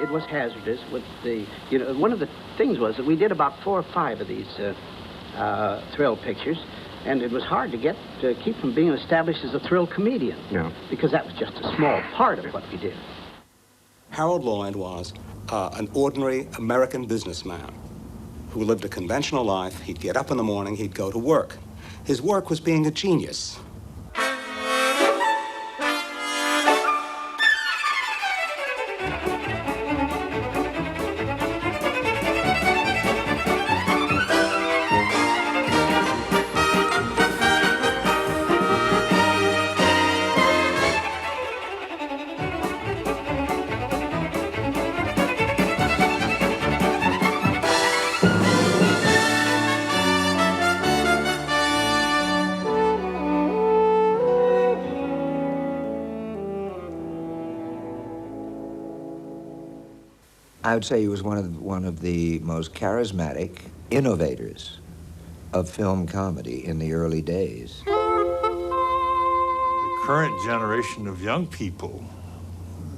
it was hazardous with the, one of the things was that we did about 4 or 5 of these thrill pictures, and it was hard to keep from being established as a thrill comedian. Yeah. Because that was just a small part of what we did. Harold Lloyd was an ordinary American businessman who lived a conventional life. He'd get up in the morning, he'd go to work. His work was being a genius. I would say he was one of the most charismatic innovators of film comedy in the early days. The current generation of young people,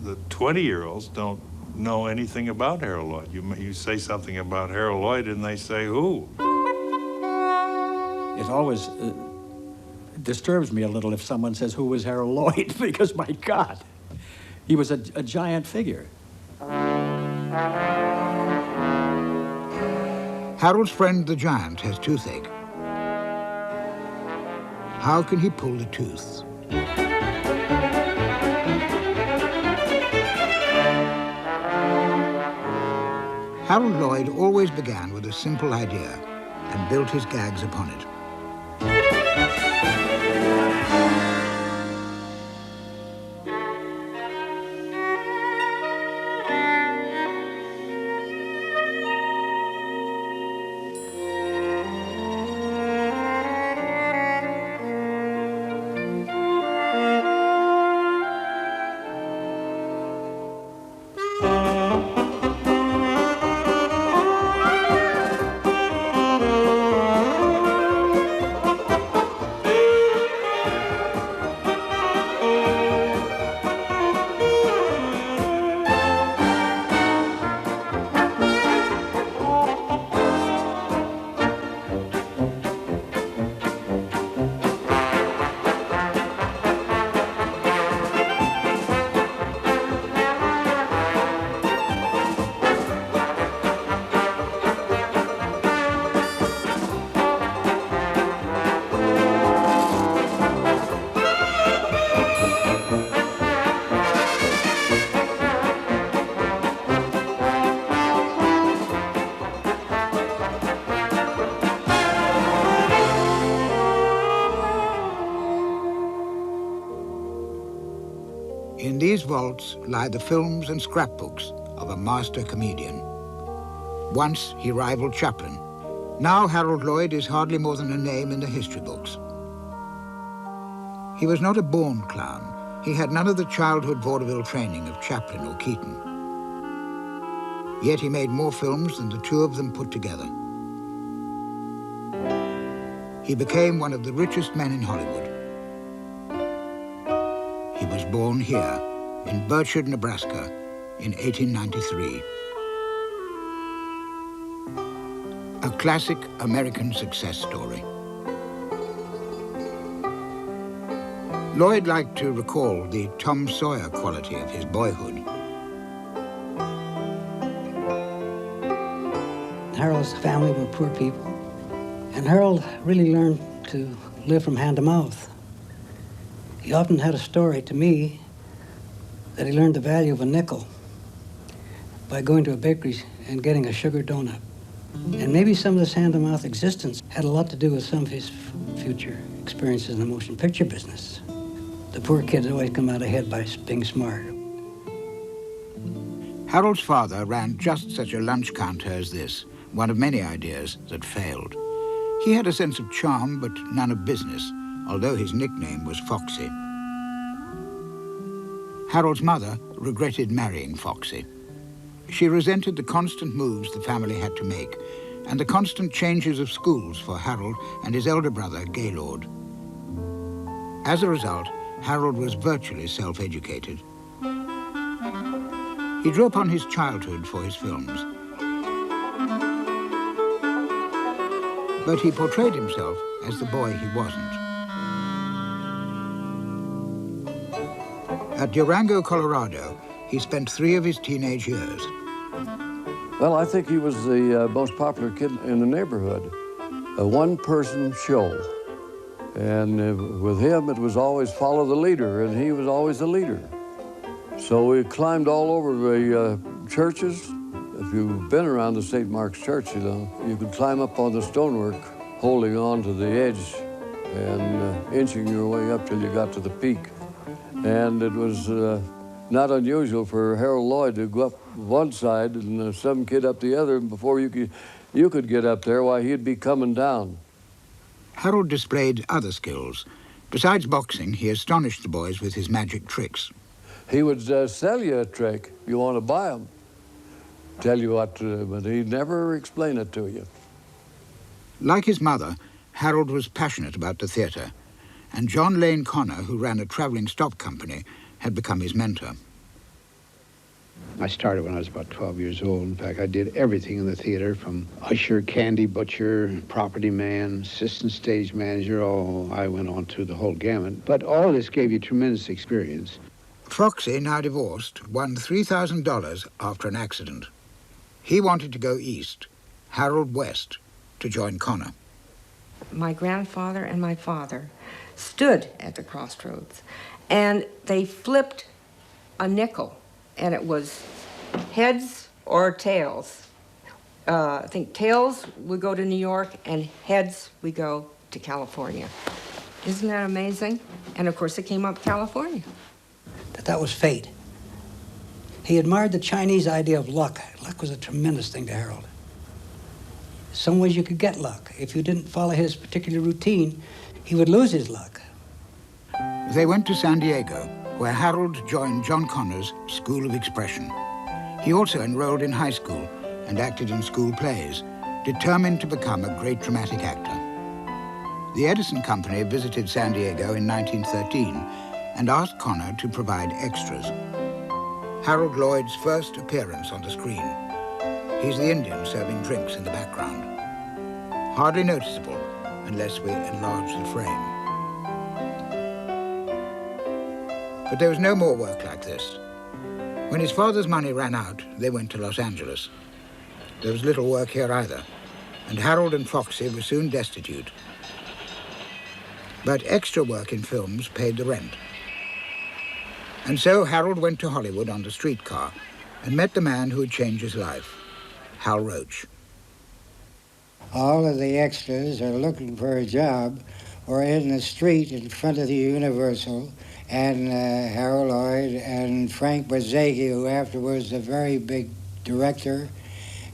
the 20-year-olds, don't know anything about Harold Lloyd. You say something about Harold Lloyd and they say, who? It always disturbs me a little if someone says, who was Harold Lloyd? Because, my God, he was a giant figure. Harold's friend the giant has toothache. How can he pull the tooth? Harold Lloyd always began with a simple idea and built his gags upon it. In these vaults lie the films and scrapbooks of a master comedian. Once he rivaled Chaplin. Now Harold Lloyd is hardly more than a name in the history books. He was not a born clown. He had none of the childhood vaudeville training of Chaplin or Keaton. Yet he made more films than the two of them put together. He became one of the richest men in Hollywood. He was born here, in Burchard, Nebraska, in 1893. A classic American success story. Lloyd liked to recall the Tom Sawyer quality of his boyhood. Harold's family were poor people, and Harold really learned to live from hand to mouth. He often had a story to me that he learned the value of a nickel by going to a bakery and getting a sugar donut. And maybe some of this hand-to-mouth existence had a lot to do with some of his future experiences in the motion picture business. The poor kids always come out ahead by being smart. Harold's father ran just such a lunch counter as this, one of many ideas that failed. He had a sense of charm, but none of business, although his nickname was Foxy. Harold's mother regretted marrying Foxy. She resented the constant moves the family had to make and the constant changes of schools for Harold and his elder brother, Gaylord. As a result, Harold was virtually self-educated. He drew upon his childhood for his films. But he portrayed himself as the boy he wasn't. At Durango, Colorado, he spent 3 of his teenage years. Well, I think he was the most popular kid in the neighborhood. A one-person show. And with him, it was always follow the leader, and he was always the leader. So we climbed all over the churches. If you've been around the St. Mark's Church, you know, you could climb up on the stonework, holding on to the edge and inching your way up till you got to the peak. And it was not unusual for Harold Lloyd to go up one side and some kid up the other, and before you could get up there, why, he'd be coming down. Harold displayed other skills. Besides boxing, he astonished the boys with his magic tricks. He would sell you a trick if you want to buy them. Tell you what, but he'd never explain it to you. Like his mother, Harold was passionate about the theatre, and John Lane Connor, who ran a travelling stock company, had become his mentor. I started when I was about 12 years old. In fact, I did everything in the theater, from usher, candy butcher, property man, assistant stage manager. Oh, I went on through the whole gamut. But all of this gave you tremendous experience. Foxy, now divorced, won $3,000 after an accident. He wanted to go east, Harold west, to join Connor. My grandfather and my father stood at the crossroads, and they flipped a nickel, and it was heads or tails. I think tails would go to New York, and heads would go to California. Isn't that amazing? And of course, it came up California. That was fate. He admired the Chinese idea of luck. Luck was a tremendous thing to Harold. Some ways you could get luck. If you didn't follow his particular routine, he would lose his luck. They went to San Diego, where Harold joined John Connor's School of Expression. He also enrolled in high school and acted in school plays, determined to become a great dramatic actor. The Edison Company visited San Diego in 1913 and asked Connor to provide extras. Harold Lloyd's first appearance on the screen. He's the Indian serving drinks in the background. Hardly noticeable unless we enlarge the frame. But there was no more work like this. When his father's money ran out, they went to Los Angeles. There was little work here either, and Harold and Foxy were soon destitute. But extra work in films paid the rent. And so Harold went to Hollywood on the streetcar and met the man who had changed his life, Hal Roach. All of the extras are looking for a job or in the street in front of the Universal, and Harold Lloyd and Frank Borzage, who afterwards was a very big director,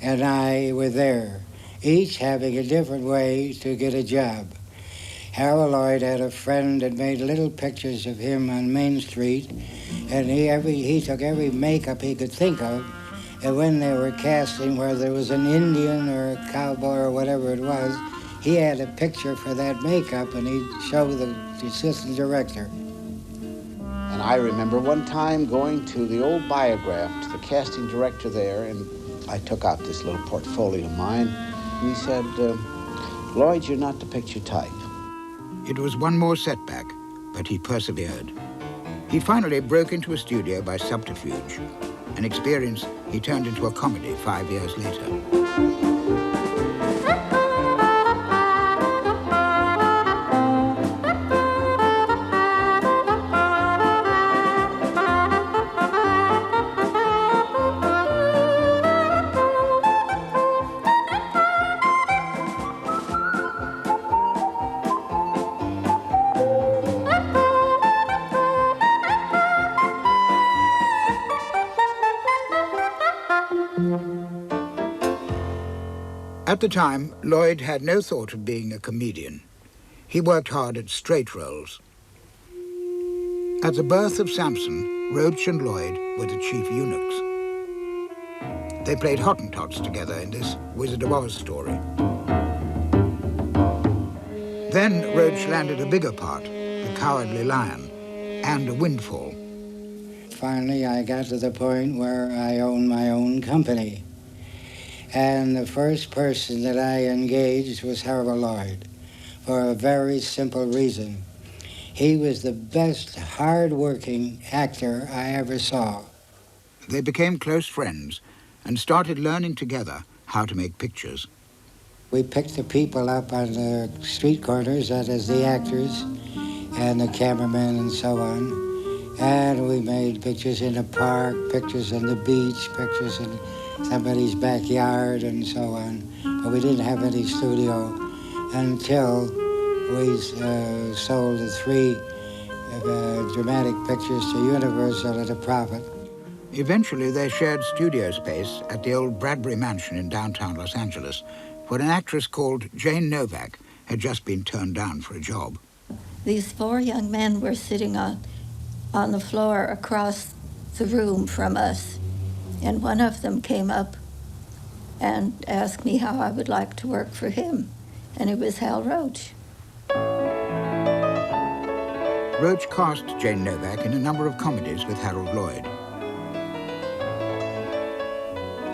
and I were there, each having a different way to get a job. Harold Lloyd had a friend that made little pictures of him on Main Street, and he took every makeup he could think of, and when they were casting, where there was an Indian or a cowboy or whatever it was, he had a picture for that makeup, and he'd show the assistant director. And I remember one time going to the old Biograph, to the casting director there, and I took out this little portfolio of mine, and he said, Lloyd, you're not the picture type. It was one more setback, but he persevered. He finally broke into a studio by subterfuge, an experience he turned into a comedy 5 years later. At the time, Lloyd had no thought of being a comedian. He worked hard at straight roles. At the birth of Samson, Roach and Lloyd were the chief eunuchs. They played Hottentots together in this Wizard of Oz story. Then Roach landed a bigger part, the Cowardly Lion, and a windfall. finally I got to the point where I owned my own company. And the first person that I engaged was Harold Lloyd, for a very simple reason. He was the best hard-working actor I ever saw. They became close friends and started learning together how to make pictures. We picked the people up on the street corners, that is the actors and the cameramen and so on. And we made pictures in the park, pictures on the beach, pictures in somebody's backyard and so on. But we didn't have any studio until we sold the 3 dramatic pictures to Universal at a profit. Eventually, they shared studio space at the old Bradbury Mansion in downtown Los Angeles, where an actress called Jane Novak had just been turned down for a job. These 4 young men were sitting on the floor across the room from us, and one of them came up and asked me how I would like to work for him, and it was Hal Roach. Roach cast Jane Novak in a number of comedies with Harold Lloyd.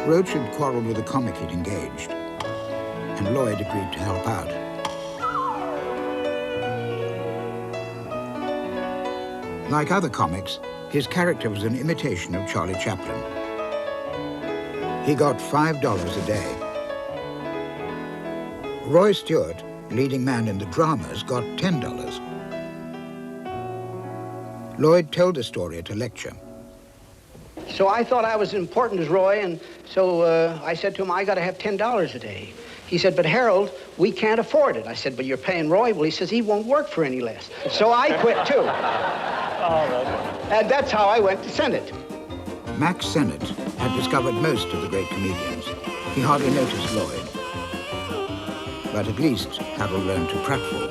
Roach had quarreled with a comic he'd engaged, and Lloyd agreed to help out. Like other comics, his character was an imitation of Charlie Chaplin. He got $5 a day. Roy Stewart, leading man in the dramas, got $10. Lloyd told the story at a lecture. So I thought I was as important as Roy, and so I said to him, I got to have $10 a day. He said, but Harold, we can't afford it. I said, but you're paying Roy? Well, he says he won't work for any less. So I quit, too. And that's how I went to Sennett. Max Sennett had discovered most of the great comedians. He hardly noticed Lloyd. But at least Harold learned to pratfall.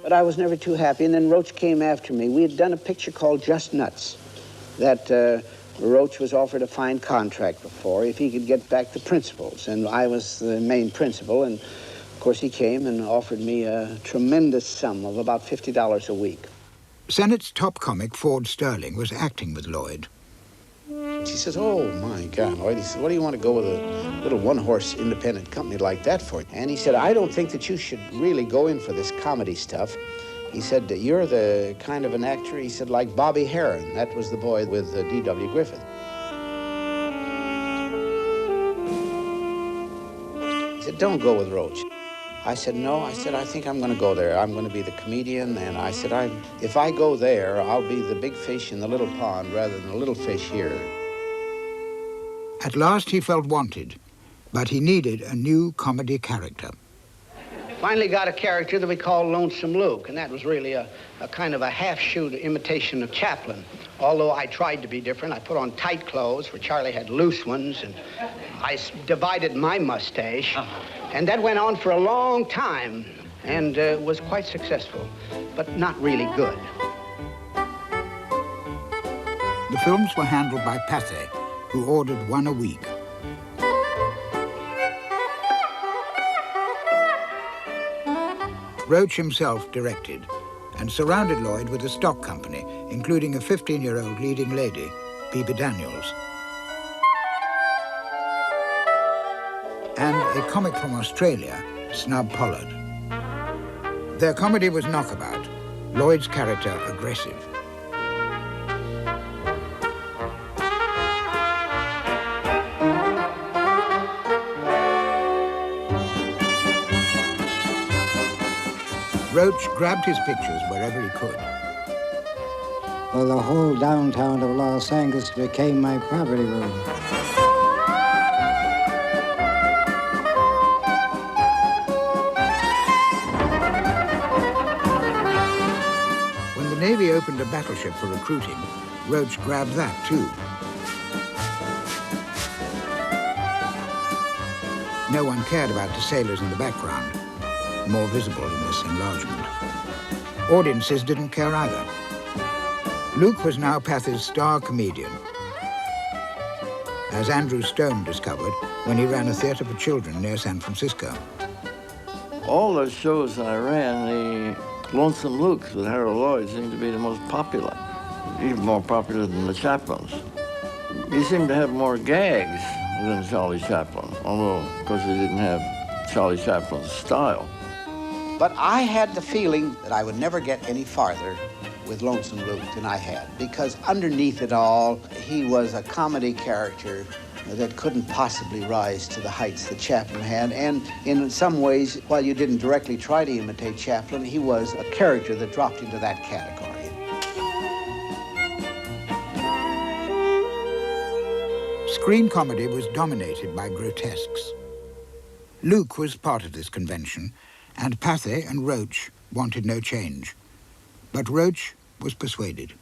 But I was never too happy, and then Roach came after me. We had done a picture called Just Nuts that Roach was offered a fine contract before if he could get back the principals, and I was the main principal, and of course he came and offered me a tremendous sum of about $50 a week. Sennett's top comic, Ford Sterling, was acting with Lloyd. He says, oh, my God, Lloyd. He said, what do you want to go with a little one-horse independent company like that for? And he said, I don't think that you should really go in for this comedy stuff. He said, you're the kind of an actor, he said, like Bobby Harron. That was the boy with D.W. Griffith. He said, don't go with Roach. I said, no. I said, I think I'm going to go there. I'm going to be the comedian. And I said, if I go there, I'll be the big fish in the little pond rather than the little fish here. At last he felt wanted, but he needed a new comedy character. Finally got a character that we called Lonesome Luke, and that was really a kind of a half-shoot imitation of Chaplin. Although I tried to be different, I put on tight clothes where Charlie had loose ones, and I divided my mustache. And that went on for a long time, and was quite successful, but not really good. The films were handled by Pathé, who ordered 1 a week. Roach himself directed and surrounded Lloyd with a stock company, including a 15-year-old leading lady, Bebe Daniels. And a comic from Australia, Snub Pollard. Their comedy was knockabout, Lloyd's character aggressive. Roach grabbed his pictures wherever he could. Well, the whole downtown of Los Angeles became my property room. When the Navy opened a battleship for recruiting, Roach grabbed that too. No one cared about the sailors in the background, more visible in this enlargement. Audiences didn't care either. Luke was now Pathé's star comedian, as Andrew Stone discovered when he ran a theater for children near San Francisco. All the shows I ran, Lonesome Luke's with Harold Lloyd seemed to be the most popular, even more popular than the Chaplins. He seemed to have more gags than Charlie Chaplin, although, of course, he didn't have Charlie Chaplin's style. But I had the feeling that I would never get any farther with Lonesome Luke than I had, because underneath it all, he was a comedy character that couldn't possibly rise to the heights that Chaplin had. And in some ways, while you didn't directly try to imitate Chaplin, he was a character that dropped into that category. Screen comedy was dominated by grotesques. Luke was part of this convention, and Pathé and Roach wanted no change. But Roach was persuaded.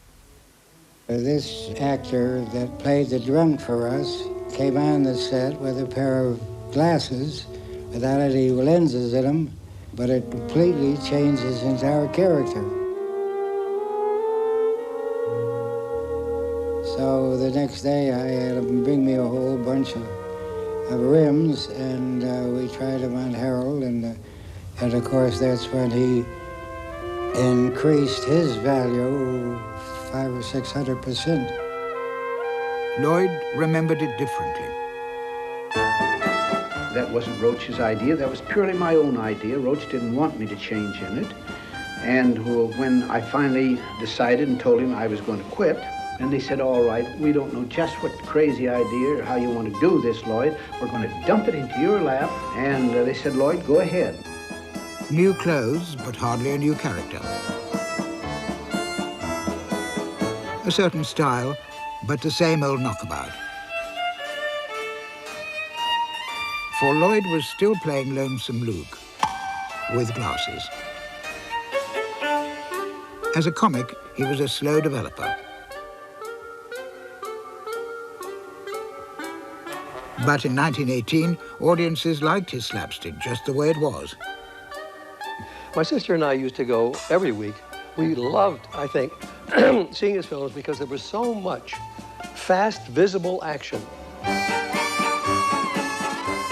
This actor that played the drunk for us came on the set with a pair of glasses without any lenses in them, but it completely changed his entire character. So the next day I had him bring me a whole bunch of rims, and we tried them on Harold, and of course that's when he increased his value 500 or 600%. Lloyd remembered it differently. That wasn't Roach's idea. That was purely my own idea. Roach didn't want me to change in it. And when I finally decided and told him I was going to quit, and they said, all right, we don't know just what crazy idea or how you want to do this, Lloyd. We're going to dump it into your lap. And they said, Lloyd, go ahead. New clothes, but hardly a new character. A certain style, but the same old knockabout. For Lloyd was still playing Lonesome Luke, with glasses. As a comic, he was a slow developer. But in 1918, audiences liked his slapstick just the way it was. My sister and I used to go every week. We loved, I think, seeing his films because there was so much fast, visible action.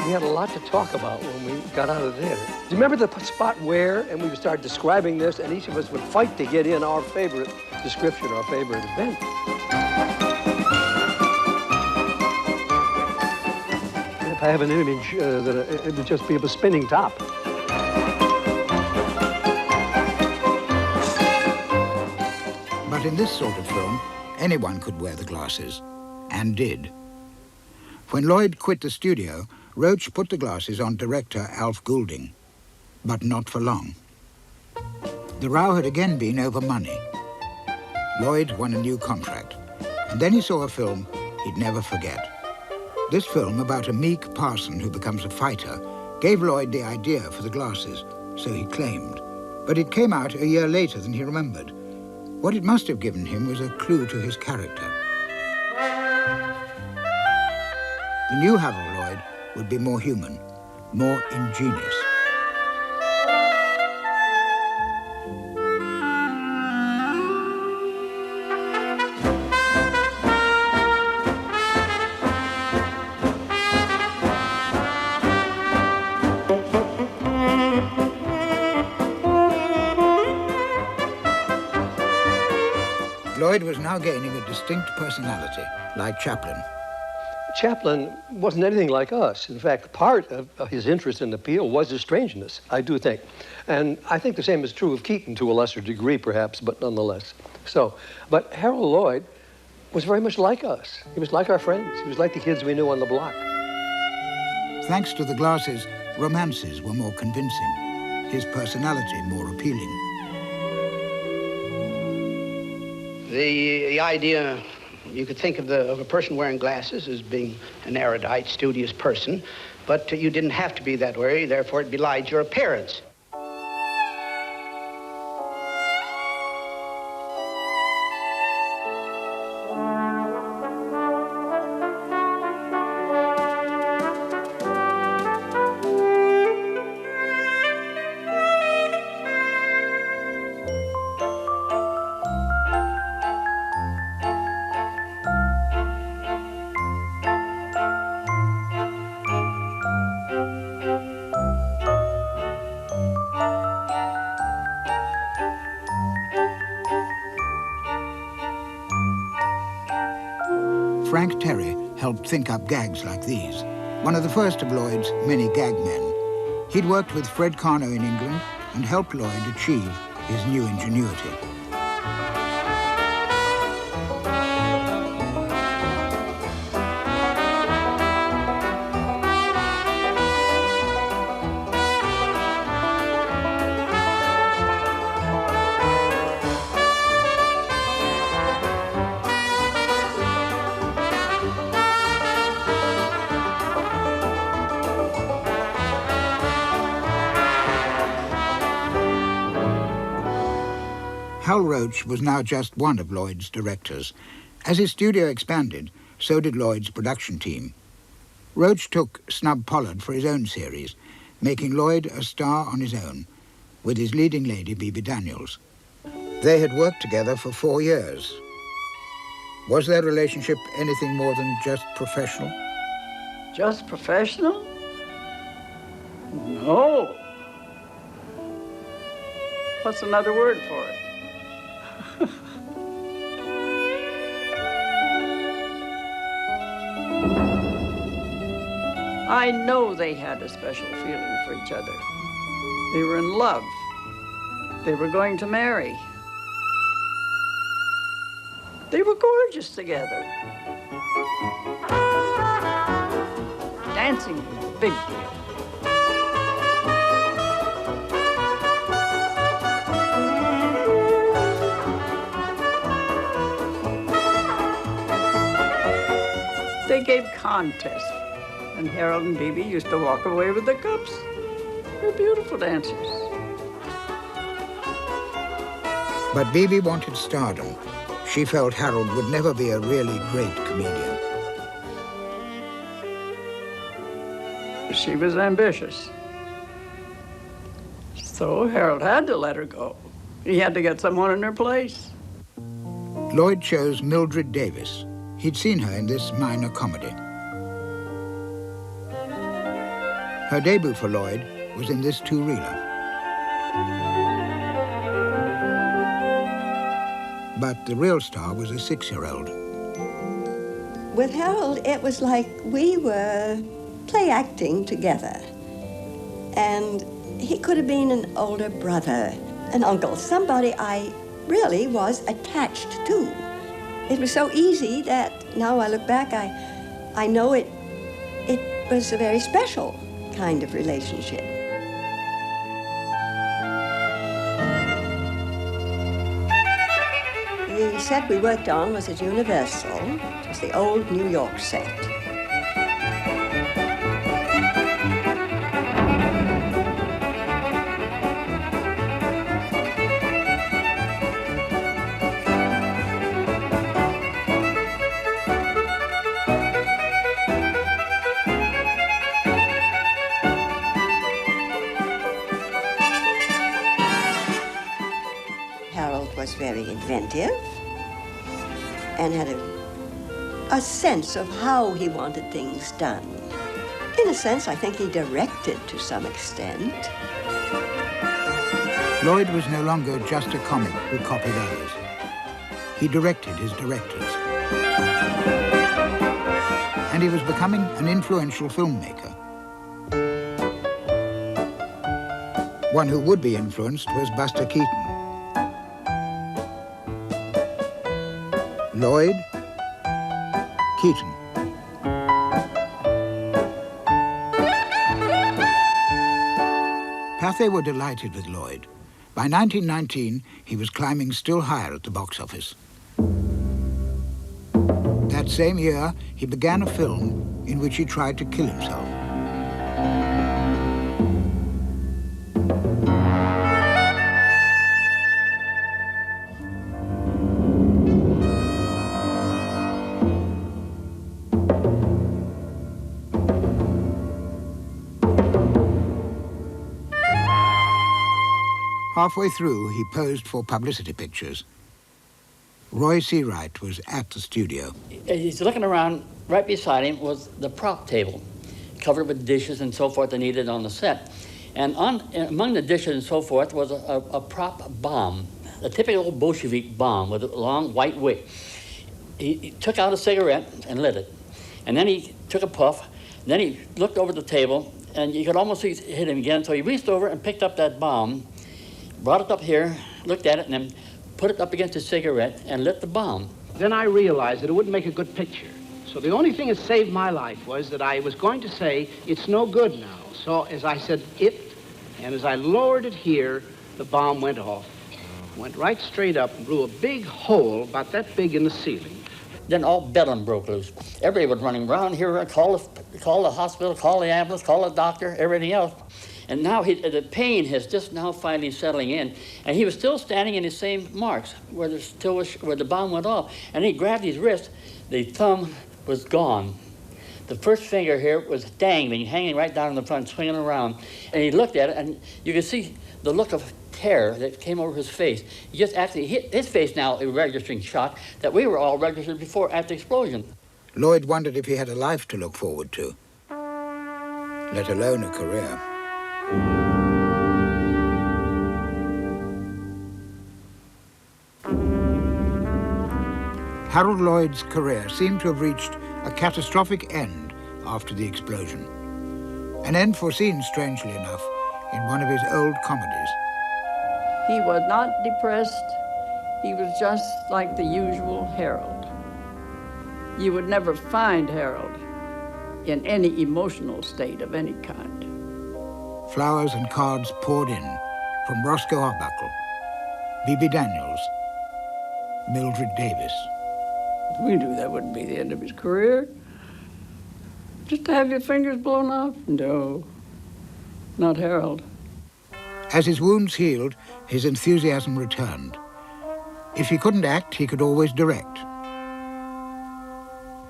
We had a lot to talk about when we got out of the theater. Do you remember the spot where, and we would start describing this, and each of us would fight to get in our favorite description, our favorite event. If I have an image, it would just be of a spinning top. But in this sort of film, anyone could wear the glasses, and did. When Lloyd quit the studio, Roach put the glasses on director Alf Goulding, but not for long. The row had again been over money. Lloyd won a new contract, and then he saw a film he'd never forget. This film, about a meek parson who becomes a fighter, gave Lloyd the idea for the glasses, so he claimed. But it came out a year later than he remembered. What it must have given him was a clue to his character. The new Harold Lloyd would be more human, more ingenious. Lloyd was now gaining a distinct personality, like Chaplin. Chaplin wasn't anything like us. In fact, part of his interest and appeal was his strangeness, I do think. And I think the same is true of Keaton to a lesser degree, perhaps, but nonetheless. But Harold Lloyd was very much like us. He was like our friends. He was like the kids we knew on the block. Thanks to the glasses, romances were more convincing, his personality more appealing. The idea, you could think of a person wearing glasses as being an erudite, studious person, but you didn't have to be that way, therefore it belied your appearance. Frank Terry helped think up gags like these, one of the first of Lloyd's many gag men. He'd worked with Fred Carno in England and helped Lloyd achieve his new ingenuity. Hal Roach was now just one of Lloyd's directors. As his studio expanded, so did Lloyd's production team. Roach took Snub Pollard for his own series, making Lloyd a star on his own, with his leading lady, Bebe Daniels. They had worked together for 4 years. Was their relationship anything more than just professional? Just professional? No. What's another word for it? I know they had a special feeling for each other. They were in love. They were going to marry. They were gorgeous together. Dancing was a big deal. They gave contests, and Harold and Bebe used to walk away with the cups. They're beautiful dancers. But Bebe wanted stardom. She felt Harold would never be a really great comedian. She was ambitious. So Harold had to let her go. He had to get someone in her place. Lloyd chose Mildred Davis. He'd seen her in this minor comedy. Her debut for Lloyd was in this two-reeler. But the real star was a 6-year-old. With Harold, it was like we were play acting together. And he could have been an older brother, an uncle, somebody I really was attached to. It was so easy that now I look back, I know it was a very special kind of relationship. The set we worked on was at Universal. It was the old New York set. Very inventive and had a sense of how he wanted things done. In a sense, I think he directed to some extent. Lloyd was no longer just a comic who copied others. He directed his directors. And he was becoming an influential filmmaker. One who would be influenced was Buster Keaton. Lloyd, Keaton. Pathé were delighted with Lloyd. By 1919, he was climbing still higher at the box office. That same year, he began a film in which he tried to kill himself. Halfway through, he posed for publicity pictures. Roy Seawright was at the studio. He's looking around. Right beside him was the prop table, covered with dishes and so forth that needed on the set. And among the dishes and so forth was a prop bomb, a typical Bolshevik bomb with a long white wick. he took out a cigarette and lit it. And then he took a puff, and then he looked over the table, and you could almost see it hit him again. So he reached over and picked up that bomb, brought it up here, looked at it, and then put it up against his cigarette and lit the bomb. Then I realized that it wouldn't make a good picture. So the only thing that saved my life was that I was going to say, it's no good now. So as I said, it, and as I lowered it here, the bomb went off. Went right straight up and blew a big hole about that big in the ceiling. Then all bedlam broke loose. Everybody was running around here, call the hospital, call the ambulance, call the doctor, everything else. And now the pain is just now finally settling in. And he was still standing in his same marks where the bomb went off. And he grabbed his wrist. The thumb was gone. The first finger here was dangling, hanging right down in the front, swinging around. And he looked at it, and you could see the look of terror that came over his face. He just actually hit his face now, registering shock that we were all registered before at the explosion. Lloyd wondered if he had a life to look forward to, let alone a career. Harold Lloyd's career seemed to have reached a catastrophic end after the explosion. An end foreseen, strangely enough, in one of his old comedies. He was not depressed. He was just like the usual Harold. You would never find Harold in any emotional state of any kind. Flowers and cards poured in from Roscoe Arbuckle, B.B. Daniels, Mildred Davis. We knew that wouldn't be the end of his career. Just to have your fingers blown off? No, not Harold. As his wounds healed, his enthusiasm returned. If he couldn't act, he could always direct.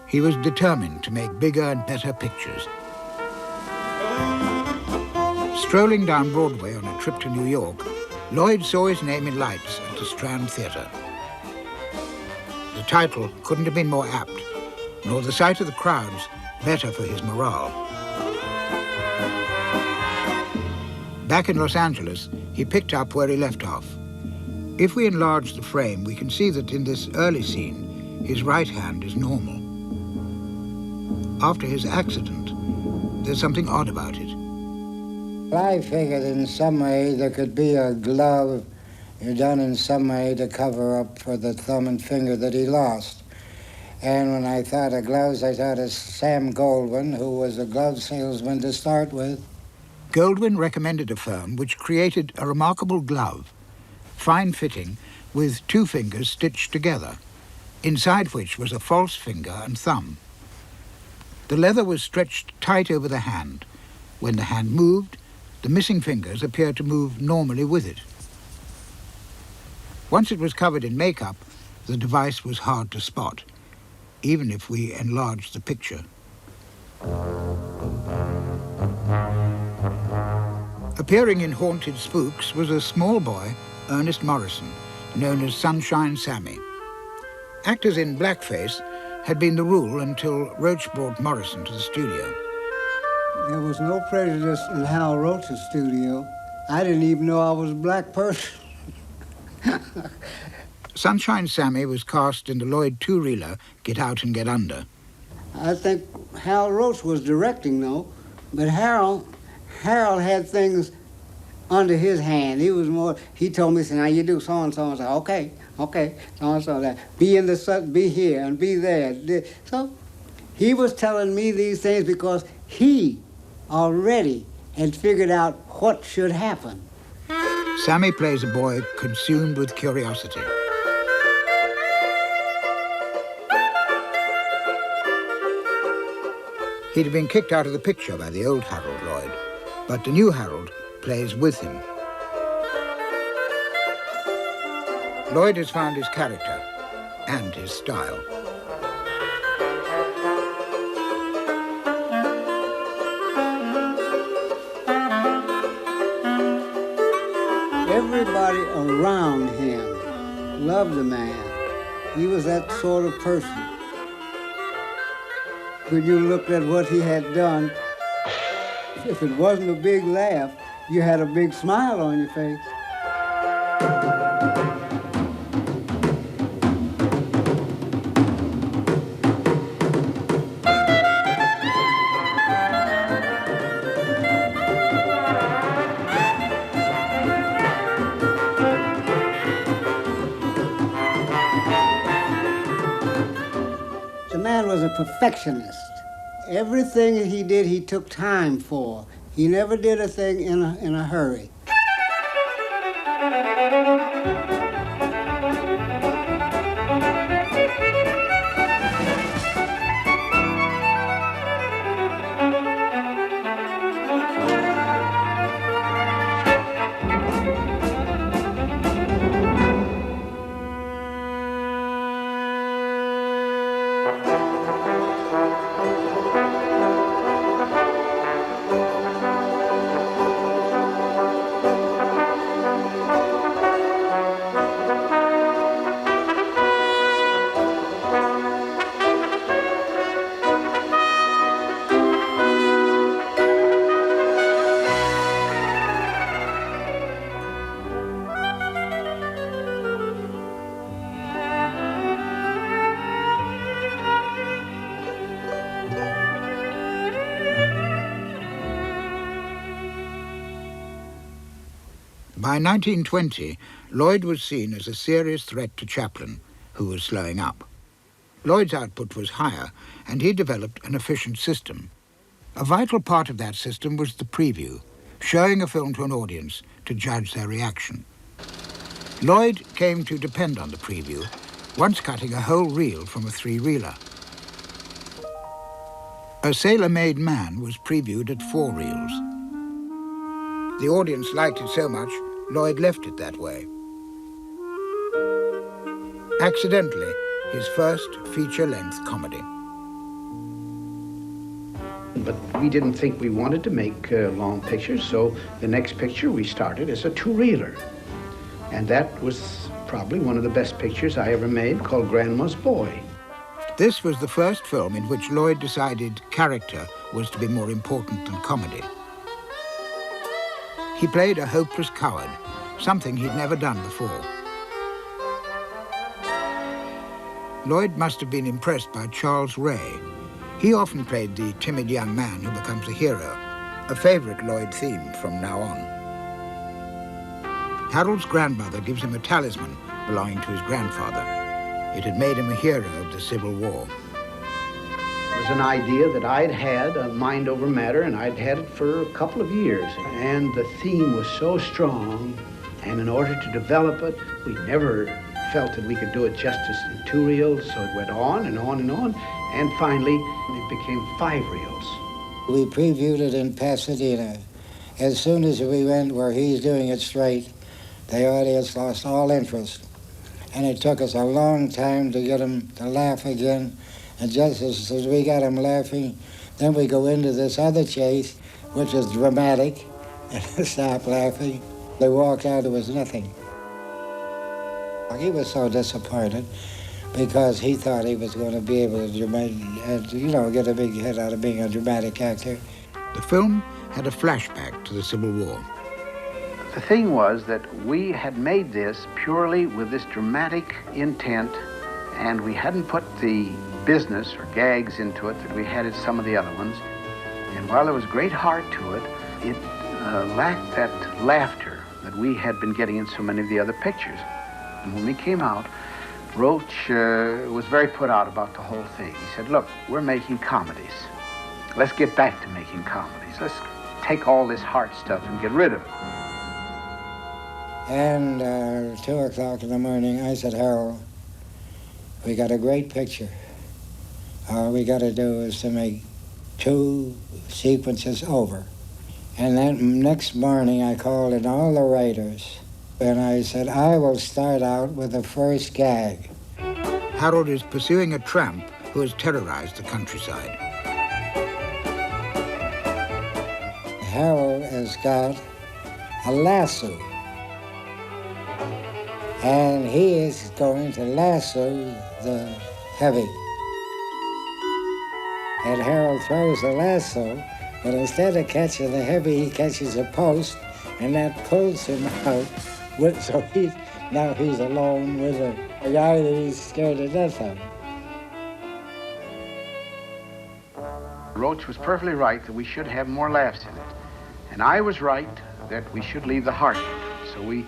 He was determined to make bigger and better pictures. Strolling down Broadway on a trip to New York, Lloyd saw his name in lights at the Strand Theatre. The title couldn't have been more apt, nor the sight of the crowds better for his morale. Back in Los Angeles, he picked up where he left off. If we enlarge the frame, we can see that in this early scene, his right hand is normal. After his accident, there's something odd about it. I figured in some way there could be a glove done in some way to cover up for the thumb and finger that he lost. And when I thought of gloves, I thought of Sam Goldwyn, who was a glove salesman to start with. Goldwyn recommended a firm which created a remarkable glove, fine-fitting, with two fingers stitched together, inside which was a false finger and thumb. The leather was stretched tight over the hand. When the hand moved, the missing fingers appeared to move normally with it. Once it was covered in makeup, the device was hard to spot, even if we enlarged the picture. Appearing in Haunted Spooks was a small boy, Ernest Morrison, known as Sunshine Sammy. Actors in blackface had been the rule until Roach brought Morrison to the studio. There was no prejudice in Hal Roach's studio. I didn't even know I was a black person. Sunshine Sammy was cast in the Lloyd two-reeler Get Out and Get Under. I think Hal Roach was directing, though, but Harold had things under his hand. He was more, he told me, now you do so-and-so, and I said, okay, so-and-so, that. Be in the sun, be here, and be there. So he was telling me these things because he already had figured out what should happen. Sammy plays a boy consumed with curiosity. He'd have been kicked out of the picture by the old Harold Lloyd, but the new Harold plays with him. Lloyd has found his character and his style. Everybody around him loved the man. He was that sort of person. When you looked at what he had done, if it wasn't a big laugh, you had a big smile on your face. Harold was a perfectionist. Everything he did, he took time for. He never did a thing in a hurry. By 1920, Lloyd was seen as a serious threat to Chaplin, who was slowing up. Lloyd's output was higher, and he developed an efficient system. A vital part of that system was the preview, showing a film to an audience to judge their reaction. Lloyd came to depend on the preview, once cutting a whole reel from a three-reeler. A Sailor-Made Man was previewed at 4 reels. The audience liked it so much, Lloyd left it that way. Accidentally, his first feature-length comedy. But we didn't think we wanted to make long pictures, so the next picture we started as a 2-reeler. And that was probably one of the best pictures I ever made, called Grandma's Boy. This was the first film in which Lloyd decided character was to be more important than comedy. He played a hopeless coward, something he'd never done before. Lloyd must have been impressed by Charles Ray. He often played the timid young man who becomes a hero, a favorite Lloyd theme from now on. Harold's grandmother gives him a talisman belonging to his grandfather. It had made him a hero of the Civil War. It was an idea that I'd had, mind over matter, and I'd had it for a couple of years. And the theme was so strong, and in order to develop it, we never felt that we could do it justice in 2 reels, so it went on and on and on, and finally it became 5 reels. We previewed it in Pasadena. As soon as we went where he's doing it straight, the audience lost all interest. And it took us a long time to get them to laugh again. And just as we got them laughing, then we go into this other chase, which is dramatic, and stop laughing. They walked out, there was nothing. He was so disappointed because he thought he was going to be able to, get a big hit out of being a dramatic actor. The film had a flashback to the Civil War. The thing was that we had made this purely with this dramatic intent, and we hadn't put the business or gags into it that we had in some of the other ones. And while there was great heart to it, it lacked that laughter that we had been getting in so many of the other pictures. And when we came out, Roach was very put out about the whole thing. He said, look, we're making comedies. Let's get back to making comedies. Let's take all this heart stuff and get rid of it. And 2 o'clock in the morning, I said, Harold, we got a great picture. All we got to do is to make 2 sequences over. And then next morning, I called in all the writers, and I said, I will start out with the first gag. Harold is pursuing a tramp who has terrorized the countryside. Harold has got a lasso, and he is going to lasso the heavy. And Harold throws the lasso, but instead of catching the heavy, he catches a post, and that pulls him out. So now he's alone with a guy that he's scared to death of. Roach was perfectly right that we should have more laughs in it. And I was right that we should leave the heart in it. So we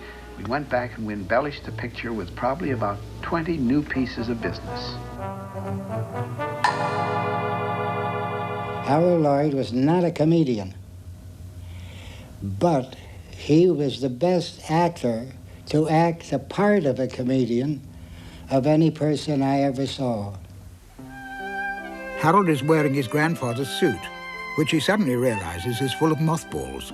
went back and we embellished the picture with probably about 20 new pieces of business. Harold Lloyd was not a comedian, but he was the best actor to act the part of a comedian of any person I ever saw. Harold is wearing his grandfather's suit, which he suddenly realizes is full of mothballs.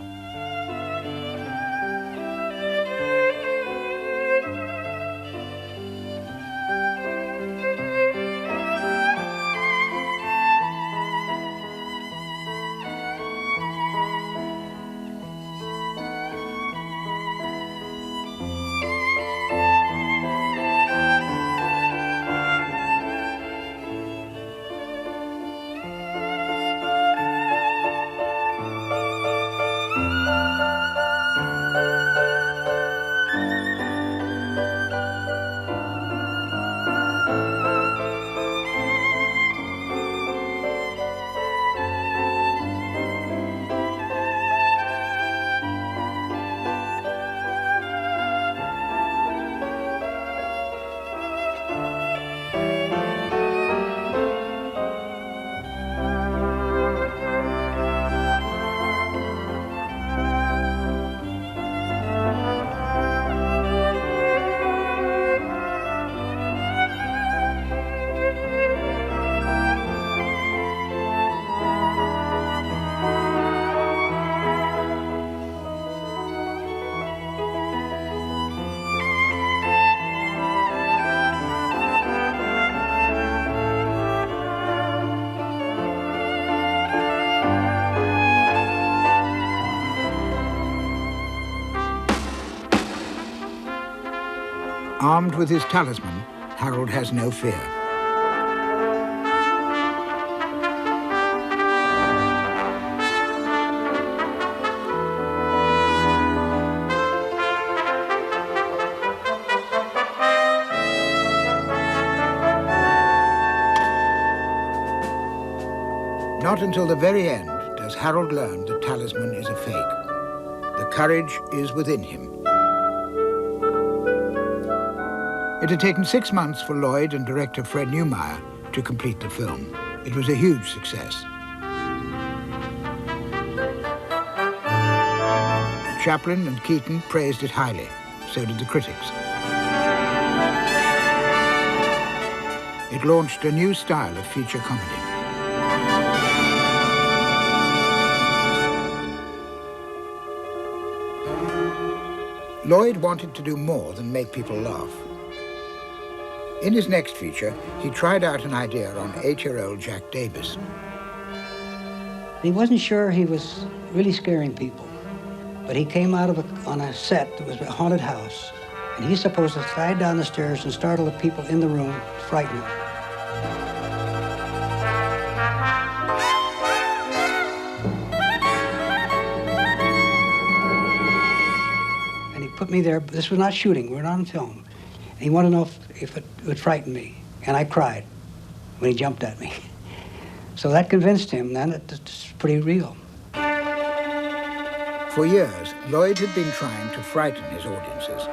Armed with his talisman, Harold has no fear. Not until the very end does Harold learn the talisman is a fake. The courage is within him. It had taken 6 months for Lloyd and director Fred Neumeyer to complete the film. It was a huge success. Chaplin and Keaton praised it highly. So did the critics. It launched a new style of feature comedy. Lloyd wanted to do more than make people laugh. In his next feature, he tried out an idea on 8-year-old Jack Davis. He wasn't sure he was really scaring people, but he came out of on a set that was a haunted house, and he's supposed to slide down the stairs and startle the people in the room, frighten them. And he put me there. This was not shooting. We're not on film. And he wanted to know if it would frighten me. And I cried when he jumped at me. So that convinced him then it's pretty real. For years, Lloyd had been trying to frighten his audiences.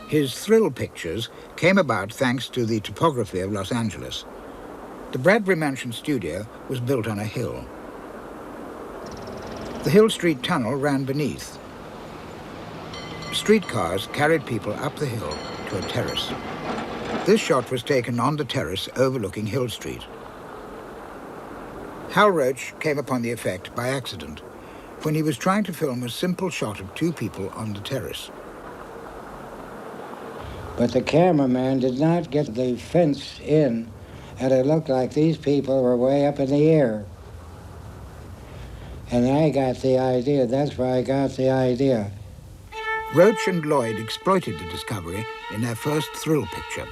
His thrill pictures came about thanks to the topography of Los Angeles. The Bradbury Mansion studio was built on a hill. The Hill Street Tunnel ran beneath. Streetcars carried people up the hill to a terrace. This shot was taken on the terrace overlooking Hill Street. Hal Roach came upon the effect by accident when he was trying to film a simple shot of 2 people on the terrace. But the cameraman did not get the fence in, and it looked like these people were way up in the air. And I got the idea. That's where I got the idea. Roach and Lloyd exploited the discovery in their first thrill picture.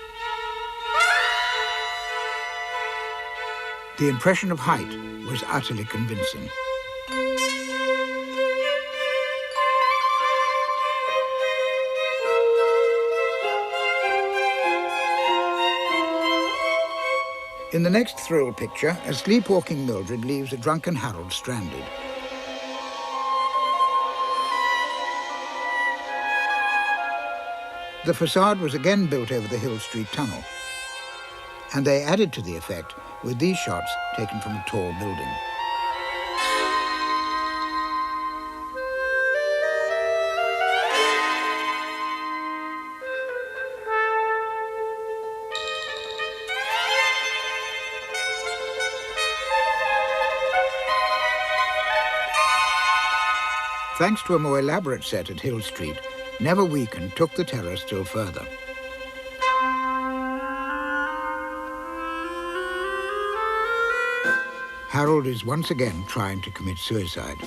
The impression of height was utterly convincing. In the next thrill picture, a sleepwalking Mildred leaves a drunken Harold stranded. The facade was again built over the Hill Street tunnel, and they added to the effect with these shots taken from a tall building. Thanks to a more elaborate set at Hill Street, Never Weaken took the terror still further. Harold is once again trying to commit suicide.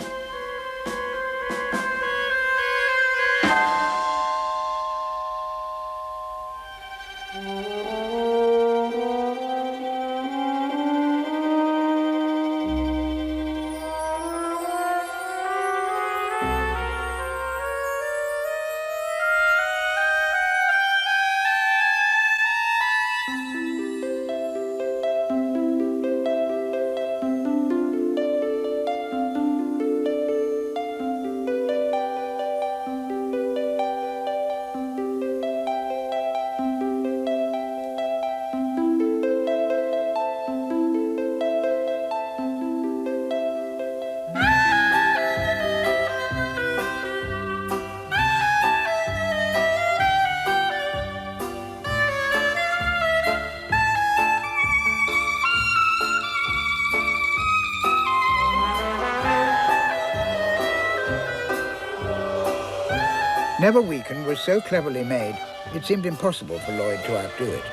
Never Weaken was so cleverly made, it seemed impossible for Lloyd to outdo it.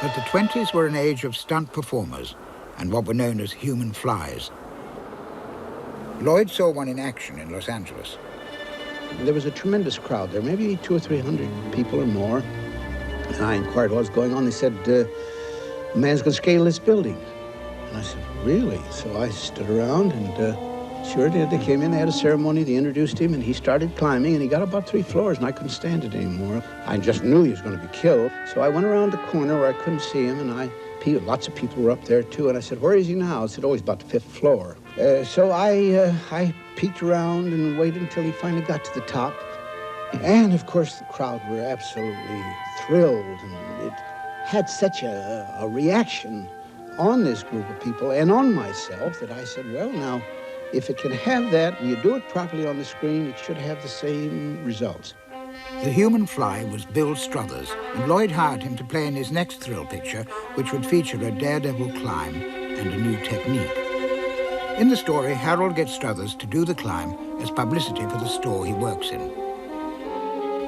But the 20s were an age of stunt performers and what were known as human flies. Lloyd saw one in action in Los Angeles. There was a tremendous crowd there, maybe 200 or 300 people or more. And I inquired what was going on. They said, a man's going to scale this building. And I said, really? So I stood around and sure did. They came in, they had a ceremony, they introduced him, and he started climbing, and he got about 3 floors, and I couldn't stand it anymore. I just knew he was going to be killed. So I went around the corner where I couldn't see him, and lots of people were up there too, and I said, where is he now? I said, oh, he's about the 5th floor. So I peeked around and waited until he finally got to the top. And of course, the crowd were absolutely thrilled, and it had such a reaction on this group of people and on myself that I said, well, now, if it can have that and you do it properly on the screen, it should have the same results. The human fly was Bill Struthers, and Lloyd hired him to play in his next thrill picture, which would feature a daredevil climb and a new technique. In the story, Harold gets Struthers to do the climb as publicity for the store he works in.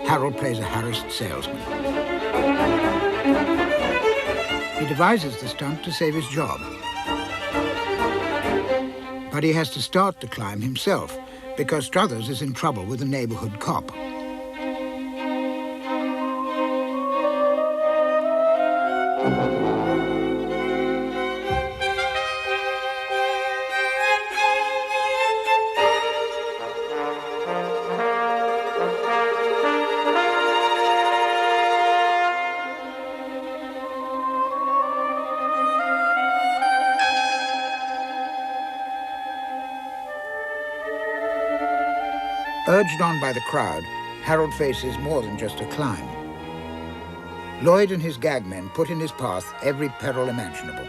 Harold plays a harassed salesman. He devises the stunt to save his job. But he has to start the climb himself because Struthers is in trouble with a neighborhood cop. Urged on by the crowd, Harold faces more than just a climb. Lloyd and his gag men put in his path every peril imaginable.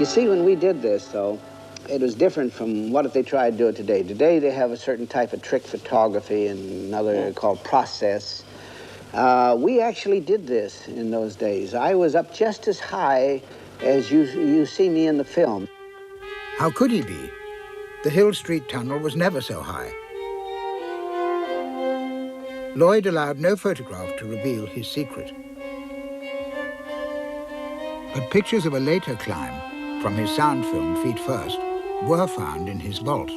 see, when we did this, though, it was different from what if they tried to do it today. Today, they have a certain type of trick photography and another called process. We actually did this in those days. I was up just as high as you see me in the film. How could he be? The Hill Street Tunnel was never so high. Lloyd allowed no photograph to reveal his secret. But pictures of a later climb from his sound film, Feet First, were found in his vault.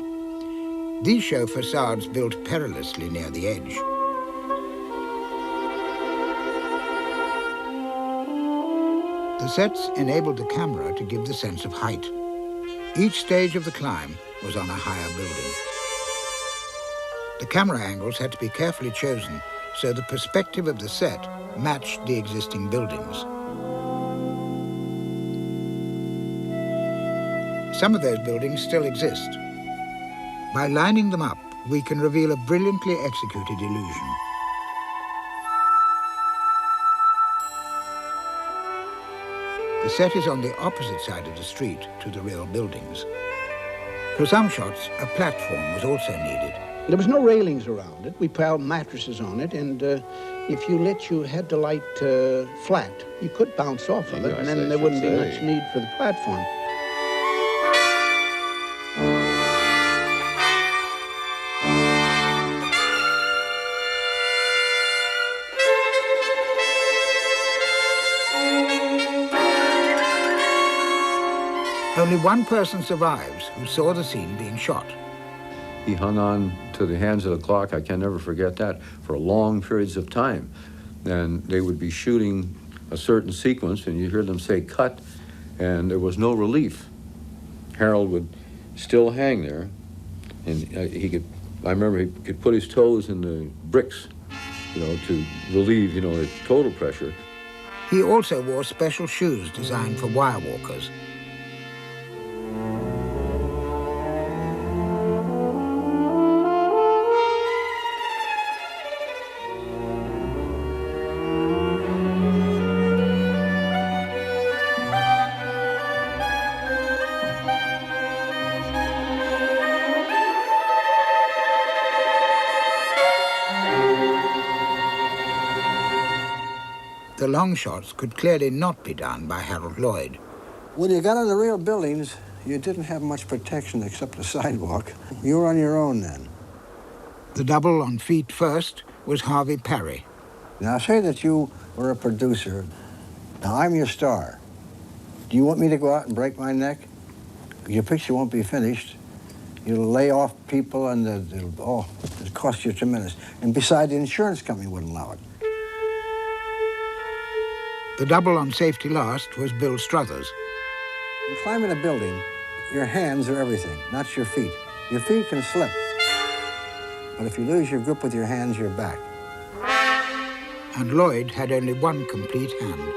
These show facades built perilously near the edge. The sets enabled the camera to give the sense of height. Each stage of the climb was on a higher building. The camera angles had to be carefully chosen so the perspective of the set matched the existing buildings. Some of those buildings still exist. By lining them up, we can reveal a brilliantly executed illusion. The set is on the opposite side of the street to the real buildings. For some shots, a platform was also needed. There was no railings around it. We piled mattresses on it, and if you lit your head to light flat, you could bounce off of it, and then there wouldn't be much need for the platform. Only one person survives who saw the scene being shot. He hung on to the hands of the clock, I can never forget that, for long periods of time. And they would be shooting a certain sequence, and you hear them say, cut, and there was no relief. Harold would still hang there, and I remember he could put his toes in the bricks, to relieve, the total pressure. He also wore special shoes designed for wire walkers. The long shots could clearly not be done by Harold Lloyd. When you got on the real buildings, you didn't have much protection except the sidewalk. You were on your own then. The double on Feet First was Harvey Parry. Now, say that you were a producer. Now, I'm your star. Do you want me to go out and break my neck? Your picture won't be finished. You'll lay off people, and it'll cost you tremendous. And besides, the insurance company wouldn't allow it. The double on Safety Last was Bill Struthers. You climb in a building, your hands are everything, not your feet. Your feet can slip, but if you lose your grip with your hands, you're back. And Lloyd had only one complete hand.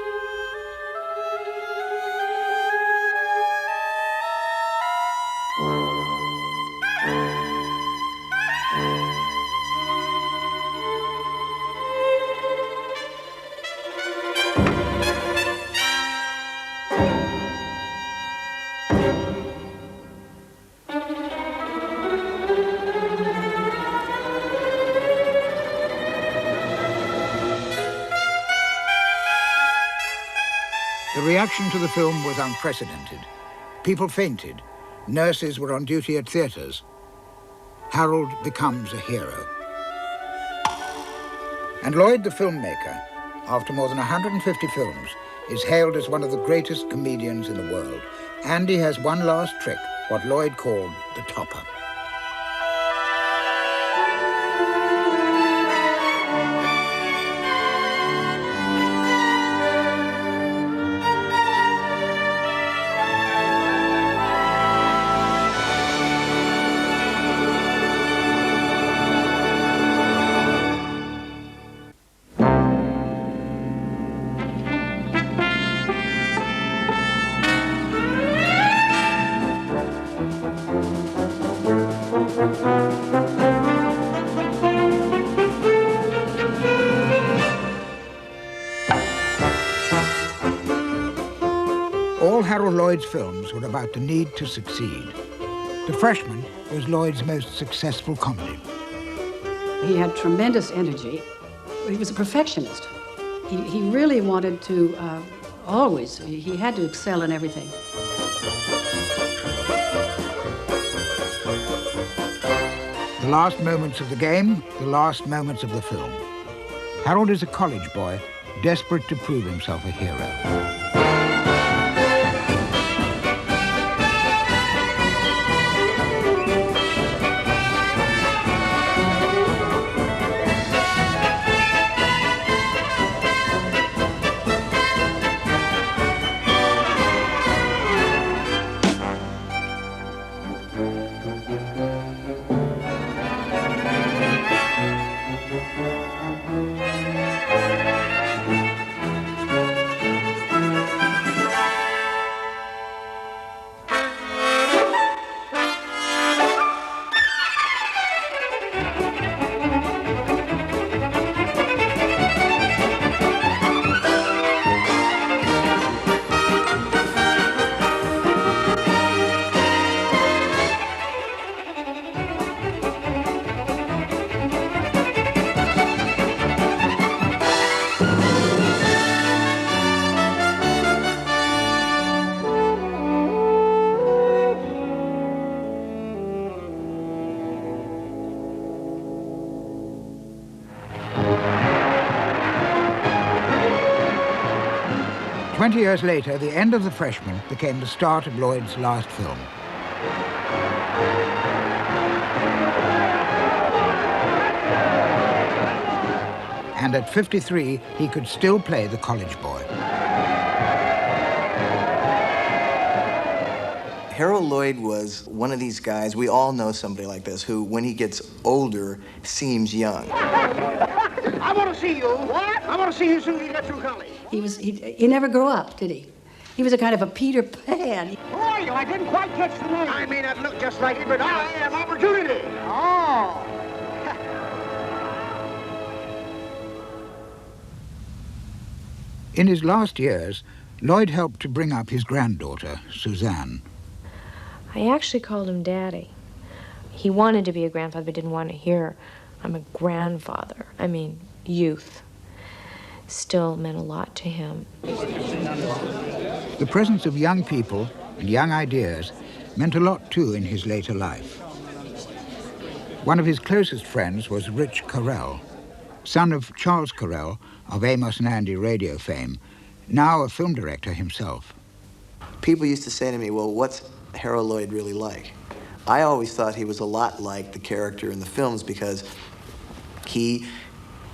The reaction to the film was unprecedented. People fainted. Nurses were on duty at theaters. Harold becomes a hero. And Lloyd, the filmmaker, after more than 150 films, is hailed as one of the greatest comedians in the world. And he has one last trick, what Lloyd called the topper. Lloyd's films were about the need to succeed. The Freshman was Lloyd's most successful comedy. He had tremendous energy. He was a perfectionist. He really wanted to always, he had to excel in everything. The last moments of the game, the last moments of the film. Harold is a college boy, desperate to prove himself a hero. 20 years later, the end of The Freshman became the start of Lloyd's last film. And at 53, he could still play the college boy. Harold Lloyd was one of these guys, we all know somebody like this, who, when he gets older, seems young. I want to see you. What? I want to see you as soon as you get through college. He never grew up, did he? He was a kind of a Peter Pan. Who are you? I didn't quite catch the name. I may not look just like it, but I am Opportunity. Oh. In his last years, Lloyd helped to bring up his granddaughter, Suzanne. I actually called him Daddy. He wanted to be a grandfather, but didn't want to hear I'm a grandfather. I mean, youth. Still meant a lot to him. The presence of young people and young ideas meant a lot too in his later life. One of his closest friends was Rich Carell, son of Charles Carell of Amos and Andy radio fame, now a film director himself. People used to say to me, well, what's Harold Lloyd really like? I always thought he was a lot like the character in the films because he,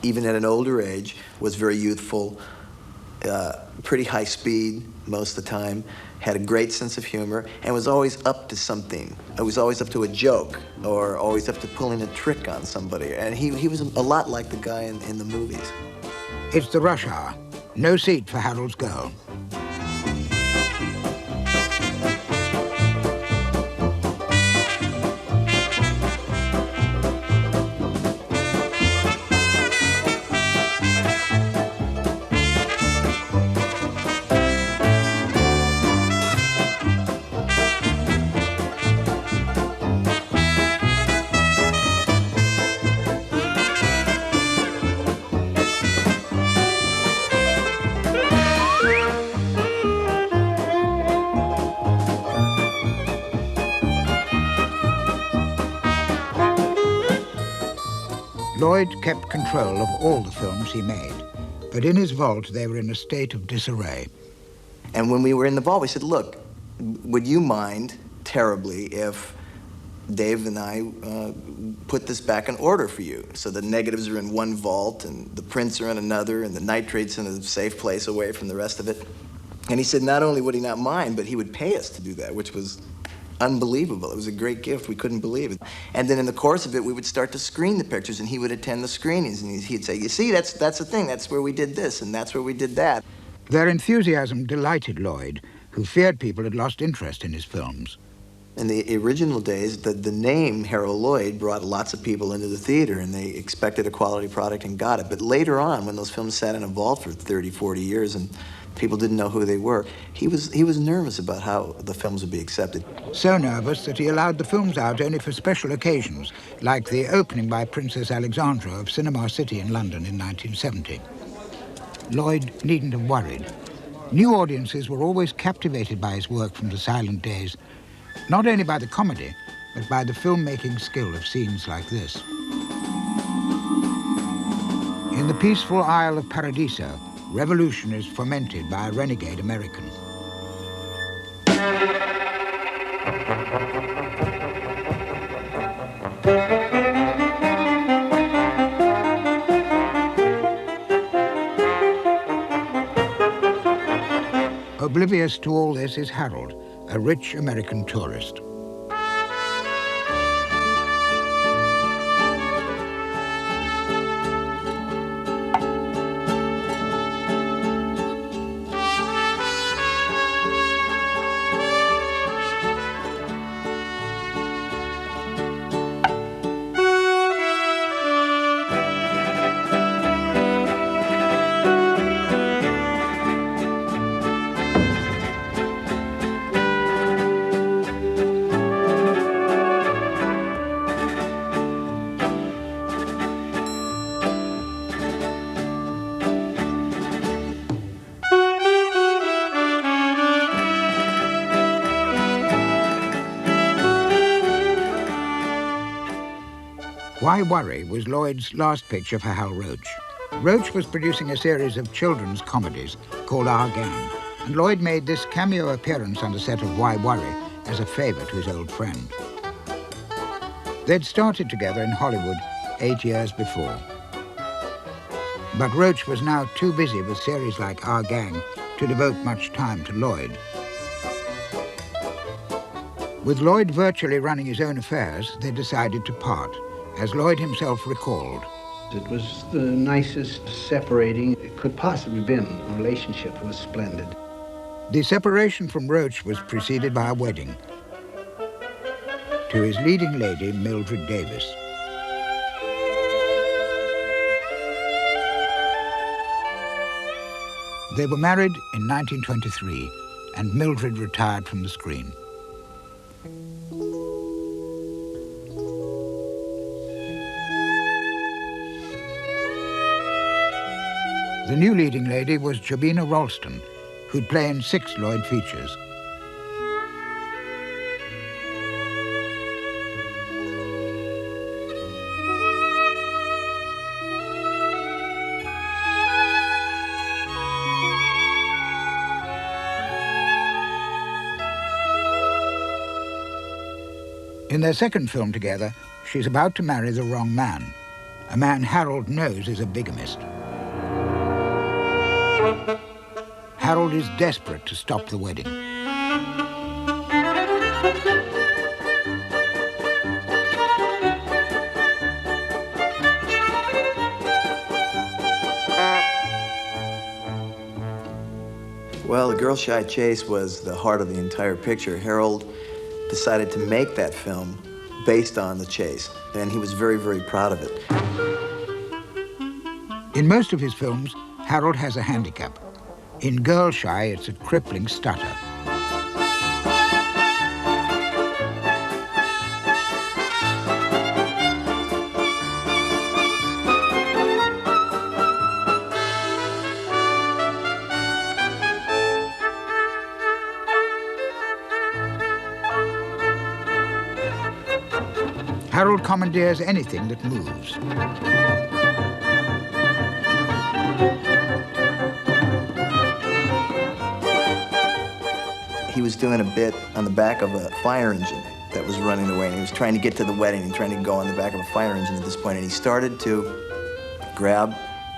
even at an older age, was very youthful, pretty high speed most of the time, had a great sense of humor, and was always up to something. It was always up to a joke, or always up to pulling a trick on somebody. And he was a lot like the guy in the movies. It's the rush hour. No seat for Harold's girl. Lloyd kept control of all the films he made, but in his vault they were in a state of disarray. And when we were in the vault, we said, look, would you mind terribly if Dave and I put this back in order for you? So the negatives are in one vault, and the prints are in another, and the nitrate's in a safe place away from the rest of it. And he said not only would he not mind, but he would pay us to do that, which was unbelievable. It was a great gift. We couldn't believe it. And then in the course of it, we would start to screen the pictures, and he would attend the screenings, and he'd say, you see, that's the thing. That's where we did this, and that's where we did that. Their enthusiasm delighted Lloyd, who feared people had lost interest in his films. In the original days, the name Harold Lloyd brought lots of people into the theater, and they expected a quality product and got it. But later on, when those films sat in a vault for 30, 40 years, and People didn't know who they were. He was nervous about how the films would be accepted. So nervous that he allowed the films out only for special occasions, like the opening by Princess Alexandra of Cinema City in London in 1970. Lloyd needn't have worried. New audiences were always captivated by his work from the silent days, not only by the comedy, but by the filmmaking skill of scenes like this. In the peaceful Isle of Paradiso, revolution is fomented by a renegade American. Oblivious to all this is Harold, a rich American tourist. Why Worry was Lloyd's last picture for Hal Roach. Roach was producing a series of children's comedies called Our Gang, and Lloyd made this cameo appearance on the set of Why Worry as a favor to his old friend. They'd started together in Hollywood 8 years before. But Roach was now too busy with series like Our Gang to devote much time to Lloyd. With Lloyd virtually running his own affairs, they decided to part, as Lloyd himself recalled. It was the nicest separating it could possibly have been. The relationship was splendid. The separation from Roach was preceded by a wedding to his leading lady, Mildred Davis. They were married in 1923, and Mildred retired from the screen. The new leading lady was Jabina Ralston, who'd play in 6 Lloyd features. In their second film together, she's about to marry the wrong man, a man Harold knows is a bigamist. Harold is desperate to stop the wedding. Well, The Girl Shy Chase was the heart of the entire picture. Harold decided to make that film based on the chase, and he was very, very proud of it. In most of his films, Harold has a handicap. In Girl Shy, it's a crippling stutter. Harold commandeers anything that moves. He was doing a bit on the back of a fire engine that was running away, and he was trying to get to the wedding and trying to go on the back of a fire engine at this point, and he started to grab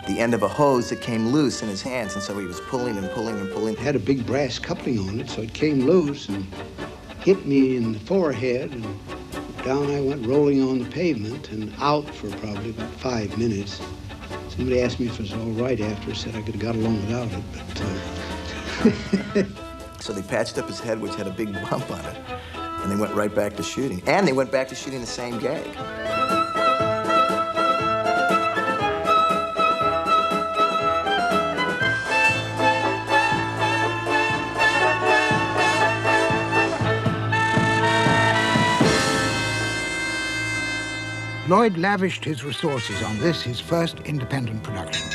the end of a hose that came loose in his hands, and so he was pulling and pulling and pulling. It had a big brass coupling on it, so it came loose and hit me in the forehead, and down I went rolling on the pavement and out for probably about 5 minutes. Somebody asked me if it was all right after. I said I could have got along without it, but... So they patched up his head, which had a big bump on it, and they went right back to shooting. And they went back to shooting the same gag. Lloyd lavished his resources on this, his first independent production.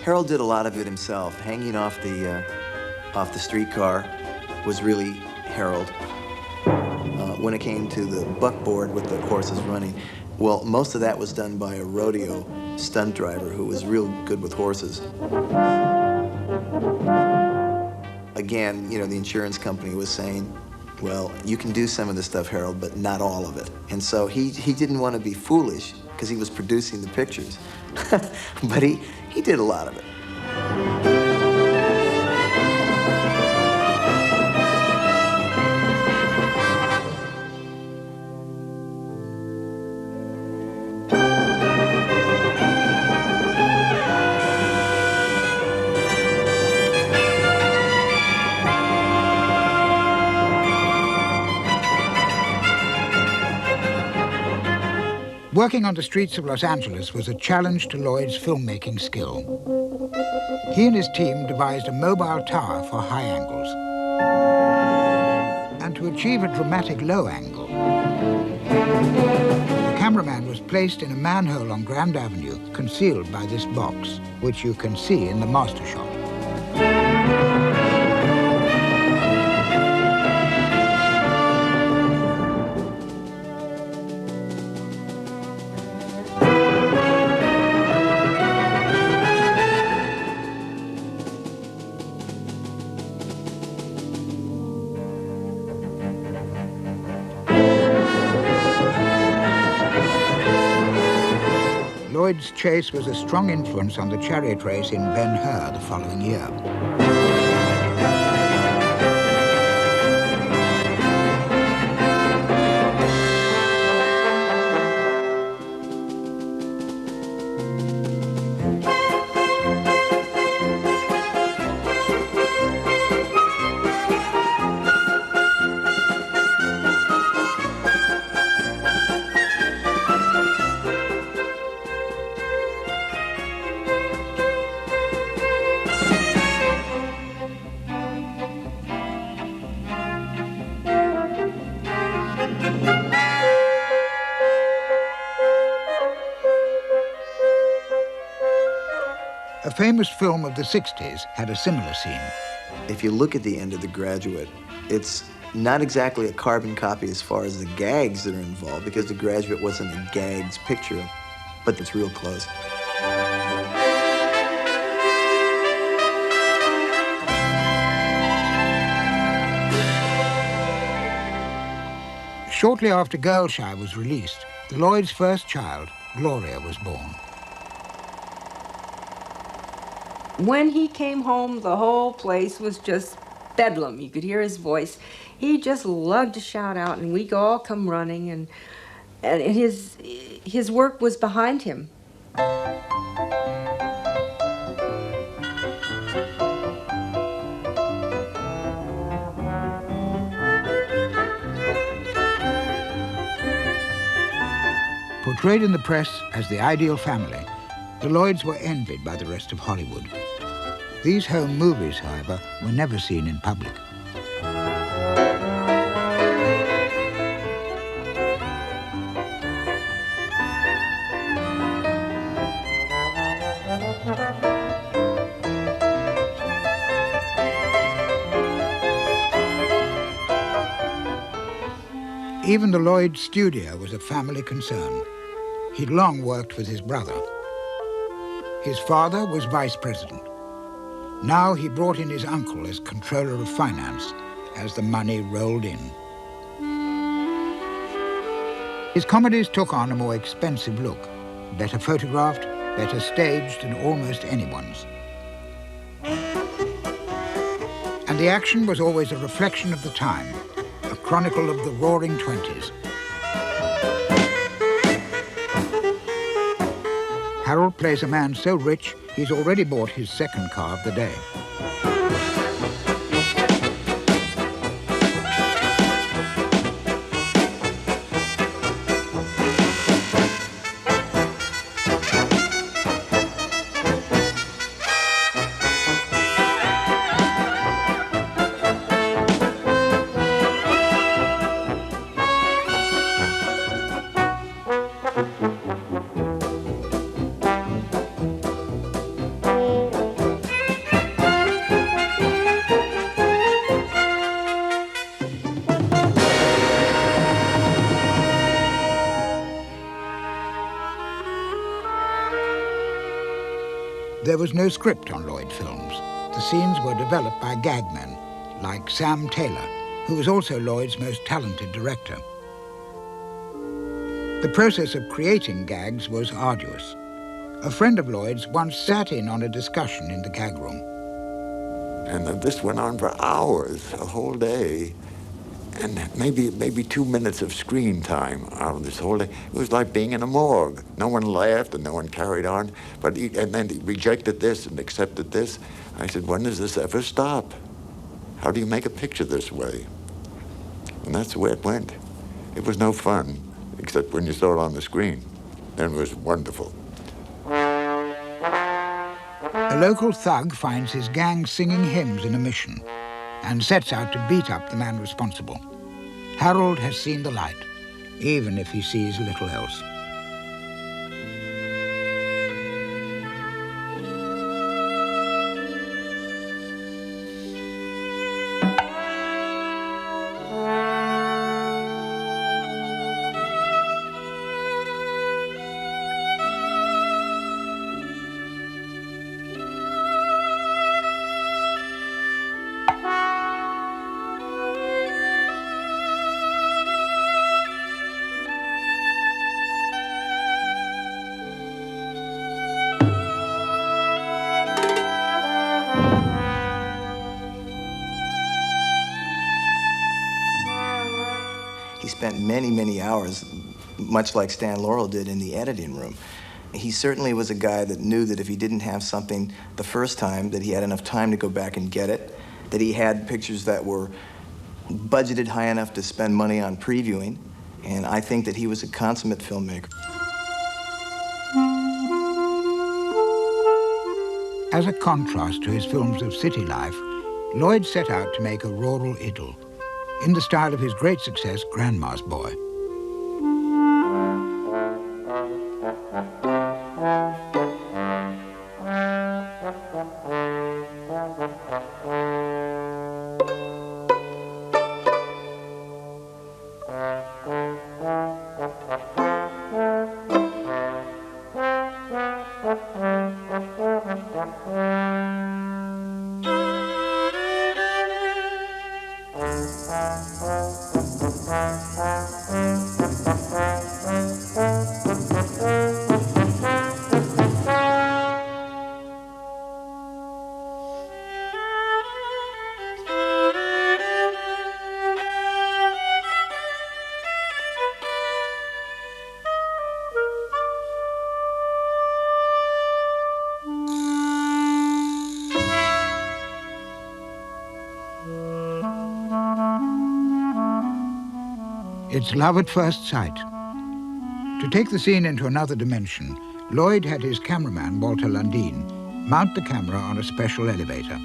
Harold did a lot of it himself. Hanging off the streetcar was really Harold. When it came to the buckboard with the horses running, well, most of that was done by a rodeo stunt driver who was real good with horses. Again, you know, the insurance company was saying, well, you can do some of the stuff, Harold, but not all of it. And so he didn't want to be foolish because he was producing the pictures. But he did a lot of it. Working on the streets of Los Angeles was a challenge to Lloyd's filmmaking skill. He and his team devised a mobile tower for high angles. And to achieve a dramatic low angle, the cameraman was placed in a manhole on Grand Avenue, concealed by this box, which you can see in the master shot. Lloyd's chase was a strong influence on the chariot race in Ben-Hur the following year. A famous film of the 60s had a similar scene. If you look at the end of The Graduate, it's not exactly a carbon copy as far as the gags that are involved, because The Graduate wasn't a gags picture, but it's real close. Shortly after Girl Shy was released, Lloyd's first child, Gloria, was born. When he came home, the whole place was just bedlam. You could hear his voice. He just loved to shout out, and we'd all come running, and his work was behind him. Portrayed in the press as the ideal family, the Lloyds were envied by the rest of Hollywood. These home movies, however, were never seen in public. Even the Lloyd studio was a family concern. He'd long worked with his brother. His father was vice president. Now he brought in his uncle as controller of finance as the money rolled in. His comedies took on a more expensive look, better photographed, better staged than almost anyone's. And the action was always a reflection of the time, a chronicle of the roaring 20s. Harold plays a man so rich, he's already bought his second car of the day. There was no script on Lloyd films. The scenes were developed by gagmen, like Sam Taylor, who was also Lloyd's most talented director. The process of creating gags was arduous. A friend of Lloyd's once sat in on a discussion in the gag room. And this went on for hours, a whole day. And maybe 2 minutes of screen time out of this whole day. It was like being in a morgue. No one laughed and no one carried on. And then he rejected this and accepted this. I said, when does this ever stop? How do you make a picture this way? And that's the way it went. It was no fun, except when you saw it on the screen. Then it was wonderful. A local thug finds his gang singing hymns in a mission and sets out to beat up the man responsible. Harold has seen the light, even if he sees little else. He spent many, many hours, much like Stan Laurel did, in the editing room. He certainly was a guy that knew that if he didn't have something the first time, that he had enough time to go back and get it, that he had pictures that were budgeted high enough to spend money on previewing, and I think that he was a consummate filmmaker. As a contrast to his films of city life, Lloyd set out to make a rural idyll, in the style of his great success, Grandma's Boy. It's love at first sight. To take the scene into another dimension, Lloyd had his cameraman, Walter Lundin, mount the camera on a special elevator.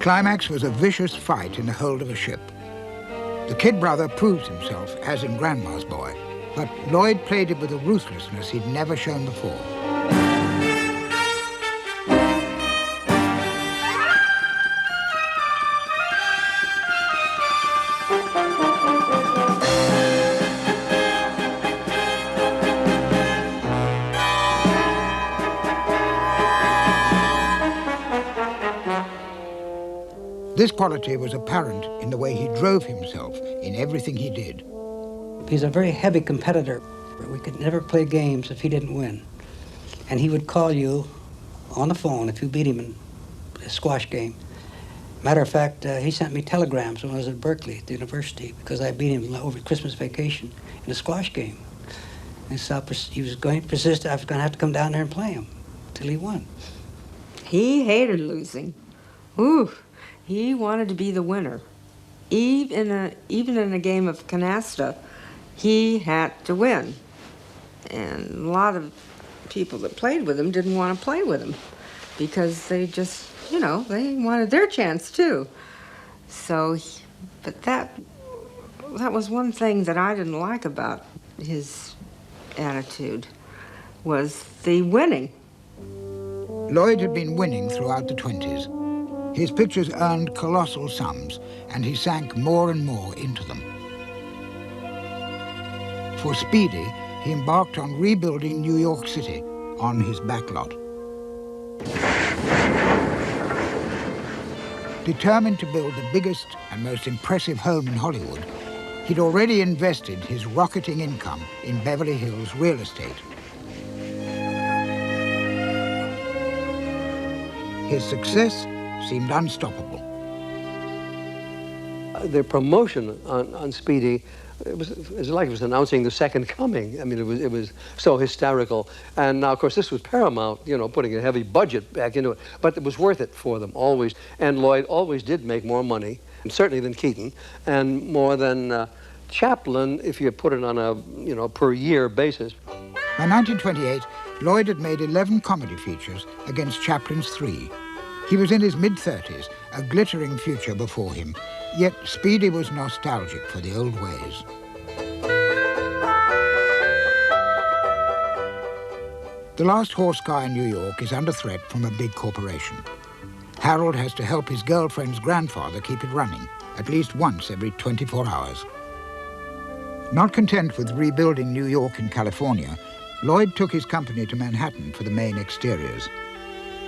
climax was a vicious fight in the hold of a ship. The kid brother proves himself, as in Grandma's Boy, but Lloyd played it with a ruthlessness he'd never shown before. This quality was apparent in the way he drove himself in everything he did. He's a very heavy competitor. We could never play games if he didn't win. And he would call you on the phone if you beat him in a squash game. Matter of fact, he sent me telegrams when I was at Berkeley, at the university, because I beat him over Christmas vacation in a squash game. And so he was going to persist. I was going to have to come down there and play him till he won. He hated losing. Ooh. He wanted to be the winner. Even in a game of canasta, he had to win. And a lot of people that played with him didn't want to play with him because they just, they wanted their chance too. So, but that was one thing that I didn't like about his attitude, was the winning. Lloyd had been winning throughout the 20s. His pictures earned colossal sums, and he sank more and more into them. For Speedy, he embarked on rebuilding New York City on his backlot. Determined to build the biggest and most impressive home in Hollywood, he'd already invested his rocketing income in Beverly Hills real estate. His success seemed unstoppable. The promotion on Speedy, it was like it was announcing the second coming. I mean, it was so hysterical. And now, of course, this was Paramount, putting a heavy budget back into it. But it was worth it for them, always. And Lloyd always did make more money, and certainly than Keaton, and more than Chaplin, if you put it on a, per year basis. By 1928, Lloyd had made 11 comedy features against Chaplin's 3. He was in his mid-30s, a glittering future before him, yet Speedy was nostalgic for the old ways. The last horse car in New York is under threat from a big corporation. Harold has to help his girlfriend's grandfather keep it running, at least once every 24 hours. Not content with rebuilding New York and California, Lloyd took his company to Manhattan for the main exteriors.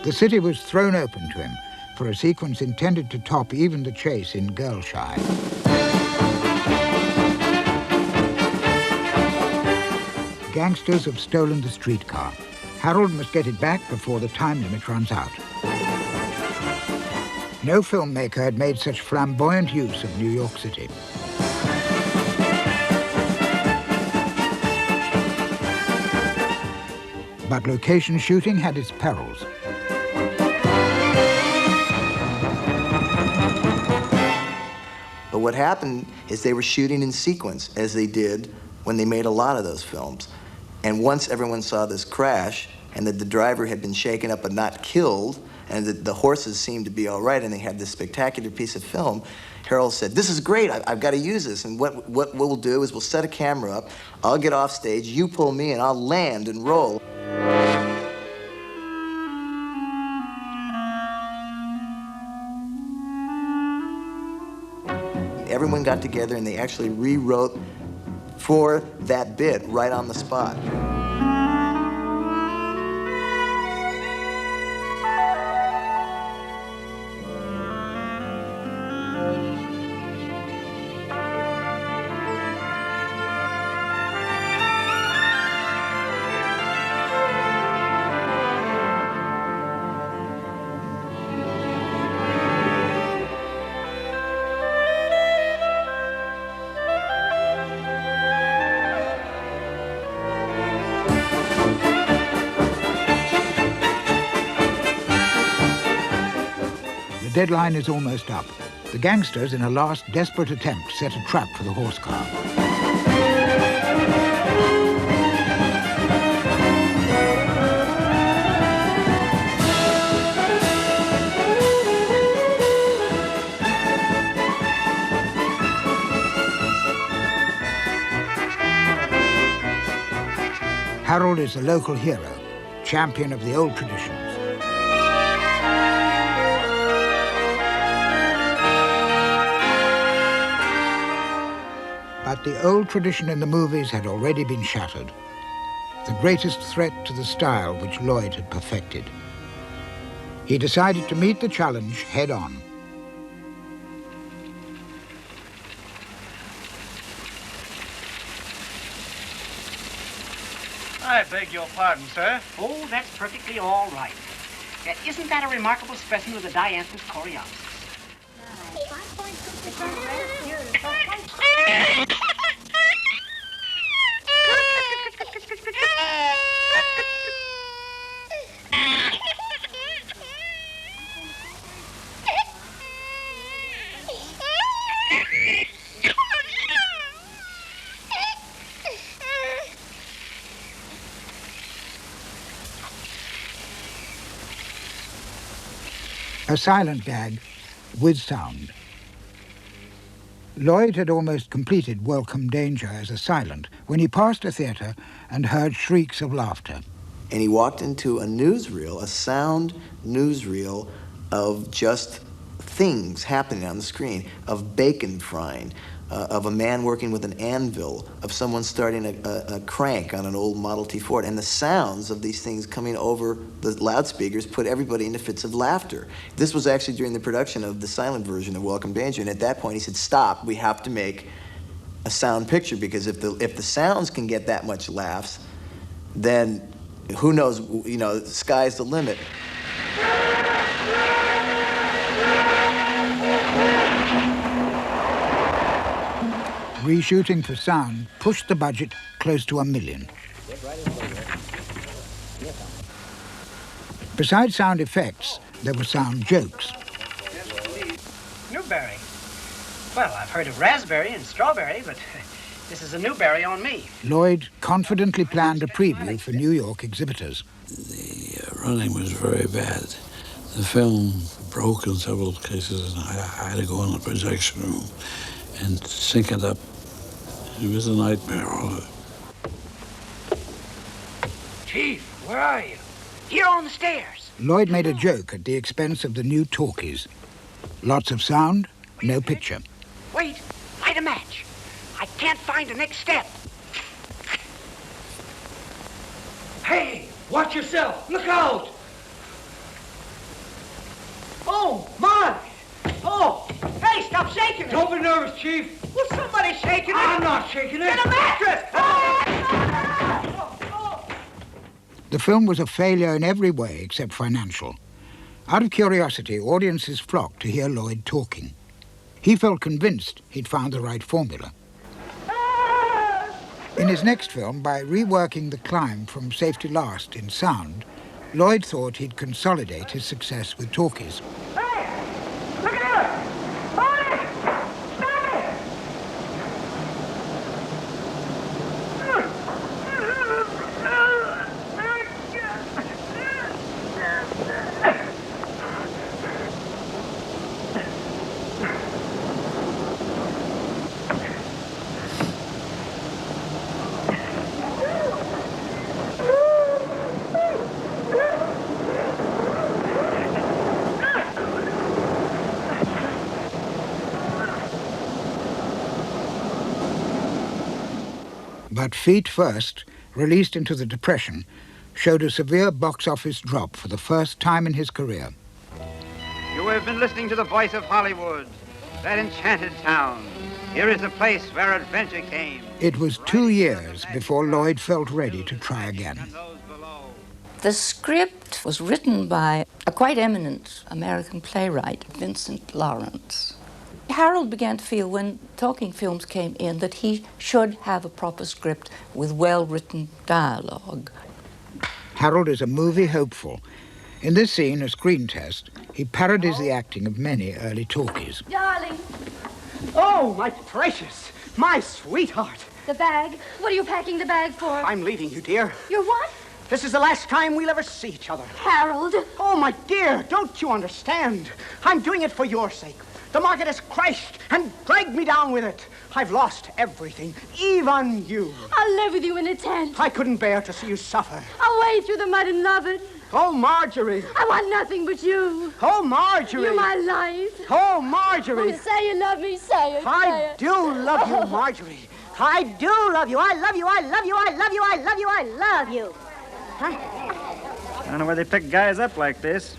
The city was thrown open to him for a sequence intended to top even the chase in Girl Shy. Gangsters have stolen the streetcar. Harold must get it back before the time limit runs out. No filmmaker had made such flamboyant use of New York City. But location shooting had its perils. But what happened is they were shooting in sequence, as they did when they made a lot of those films. And once everyone saw this crash, and that the driver had been shaken up but not killed, and that the horses seemed to be all right, and they had this spectacular piece of film, Harold said, "This is great, I've got to use this. And what we'll do is we'll set a camera up, I'll get off stage, you pull me, and I'll land and roll." Everyone got together and they actually rewrote for that bit right on the spot. The deadline is almost up. The gangsters, in a last desperate attempt, set a trap for the horse car. Harold is the local hero, champion of the old traditions. But the old tradition in the movies had already been shattered. The greatest threat to the style which Lloyd had perfected. He decided to meet the challenge head on. I beg your pardon, sir. Oh, that's perfectly all right. Isn't that a remarkable specimen of the Dianthus coreopsis? A silent gag with sound. Lloyd had almost completed Welcome Danger as a silent when he passed a theatre and heard shrieks of laughter. And he walked into a newsreel, a sound newsreel of just things happening on the screen, of bacon frying, of a man working with an anvil, of someone starting a crank on an old Model T Ford. And the sounds of these things coming over the loudspeakers put everybody into fits of laughter. This was actually during the production of the silent version of Welcome Danger. And at that point he said, stop, we have to make a sound picture, because if the sounds can get that much laughs, then who knows, you know, the sky's the limit. Reshooting for sound pushed the budget close to $1 million. Besides sound effects, there were sound jokes. Newberry. Well, I've heard of raspberry and strawberry, but this is a newberry on me. Lloyd confidently planned a preview for New York exhibitors. The running was very bad. The film broke in several cases, and I had to go in the projection room and sync it up. It was a nightmare, all of it. Chief, where are you? Here on the stairs. Lloyd made a joke at the expense of the new talkies. Lots of sound, no picture. Wait, light a match. I can't find the next step. Hey, watch yourself. Look out. Oh, my. Oh, hey, stop shaking it. Don't be nervous, Chief. Well, somebody's shaking it. I'm not shaking it. Get a mattress. The film was a failure in every way except financial. Out of curiosity, audiences flocked to hear Lloyd talking. He felt convinced he'd found the right formula. In his next film, by reworking the climb from Safety Last in sound, Lloyd thought he'd consolidate his success with talkies. But Feet First, released into the Depression, showed a severe box office drop for the first time in his career. You have been listening to the voice of Hollywood, that enchanted town. Here is the place where adventure came. It was 2 years before Lloyd felt ready to try again. The script was written by a quite eminent American playwright, Vincent Lawrence. Harold began to feel when talking films came in that he should have a proper script with well-written dialogue. Harold is a movie hopeful. In this scene, a screen test, he parodies the acting of many early talkies. Darling, Oh, my precious, my sweetheart. the bag. What are you packing the bag for? I'm leaving you, dear. You're what? This is the last time we'll ever see each other. Harold. Oh, my dear, don't you understand? I'm doing it for your sake. The market has crashed and dragged me down with it. I've lost everything, even you. I'll live with you in a tent. I couldn't bear to see you suffer. I'll wade through the mud and love it. Oh, Marjorie. I want nothing but you. Oh, Marjorie. You're my life. Oh, Marjorie. Oh, say you love me, say it. I do love you, Marjorie. I do love you. I love you. I love you. I love you. I love you. I love you. I don't know where they pick guys up like this.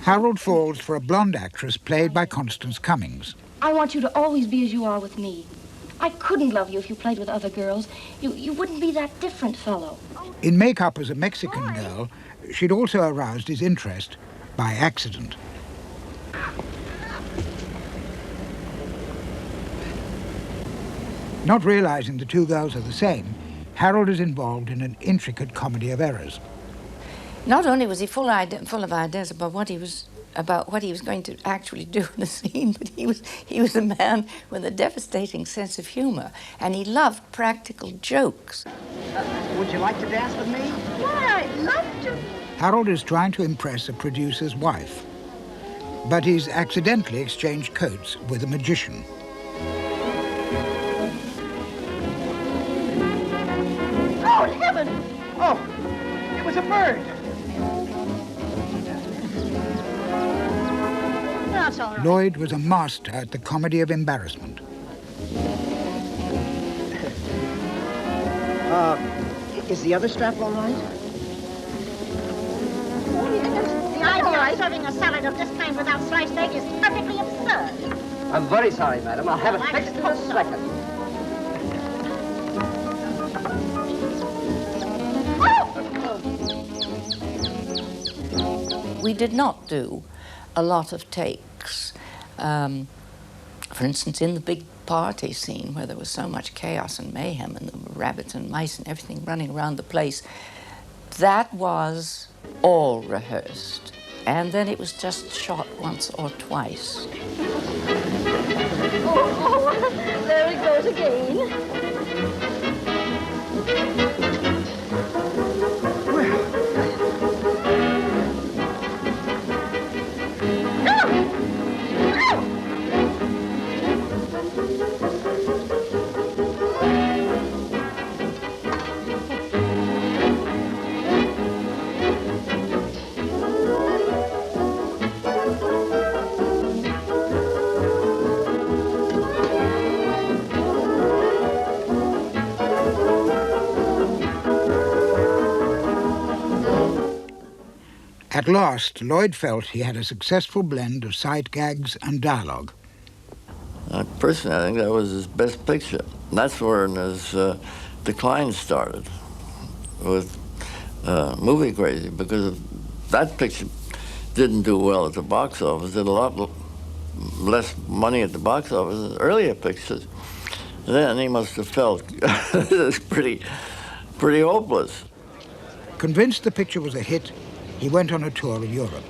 Harold falls for a blonde actress played by Constance Cummings. I want you to always be as you are with me. I couldn't love you if you played with other girls. You wouldn't be that different fellow. In Make-Up as a Mexican Girl, she'd also aroused his interest by accident. Not realizing the two girls are the same, Harold is involved in an intricate comedy of errors. Not only was he full of ideas about what he was going to actually do in the scene, but he was a man with a devastating sense of humor, and he loved practical jokes. Would you like to dance with me? Why, I'd love to. Harold is trying to impress a producer's wife, but he's accidentally exchanged coats with a magician. Oh, heaven! Oh, it was a bird. That's all right. Lloyd was a master at the comedy of embarrassment. Is the other strap all right? The idea of serving a salad of this kind without sliced egg is perfectly absurd. I'm very sorry, madam. I'll have it fixed in a second. We did not do a lot of takes. For instance, in the big party scene where there was so much chaos and mayhem and the rabbits and mice and everything running around the place, that was all rehearsed. And then it was just shot once or twice. Oh, there it goes again. At last, Lloyd felt he had a successful blend of sight gags and dialogue. Personally, I think that was his best picture. That's where his decline started with Movie Crazy, because that picture didn't do well at the box office, did a lot less money at the box office than earlier pictures. Then he must have felt this is pretty hopeless. Convinced the picture was a hit, he went on a tour of Europe.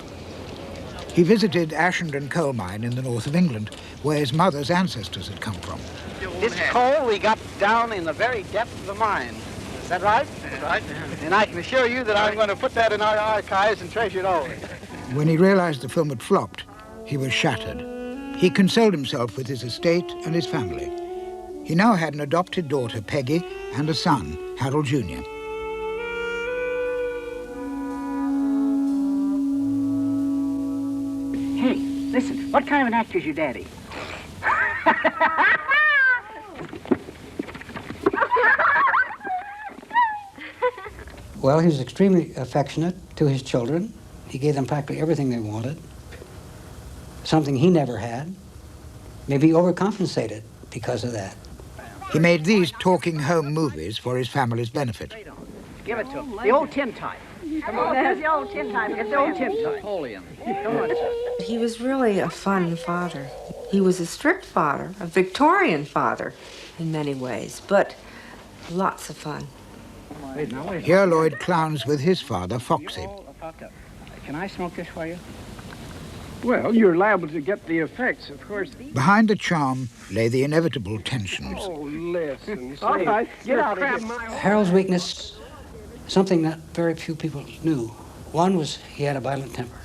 He visited Ashenden coal mine in the north of England, where his mother's ancestors had come from. This coal we got down in the very depth of the mine. Is that right? That's right. And I can assure you that I'm going to put that in our archives and treasure it always. When he realized the film had flopped, he was shattered. He consoled himself with his estate and his family. He now had an adopted daughter, Peggy, and a son, Harold Jr. Hey, listen, what kind of an actor is your daddy? Well, he was extremely affectionate to his children. He gave them practically everything they wanted, something he never had. Maybe he overcompensated because of that. He made these talking home movies for his family's benefit. Give it to him. The old tin type. Come on. There's the old tin type. It's the old tin type. Napoleon. Come on, sir. He was really a fun father. He was a strict father, a Victorian father in many ways, but lots of fun. Here Lloyd clowns with his father, Foxy. Can I smoke this for you? Well, you're liable to get the effects, of course. Behind the charm lay the inevitable tensions. Oh, listen. All right, get out of here. Harold's weakness, something that very few people knew. One was he had a violent temper,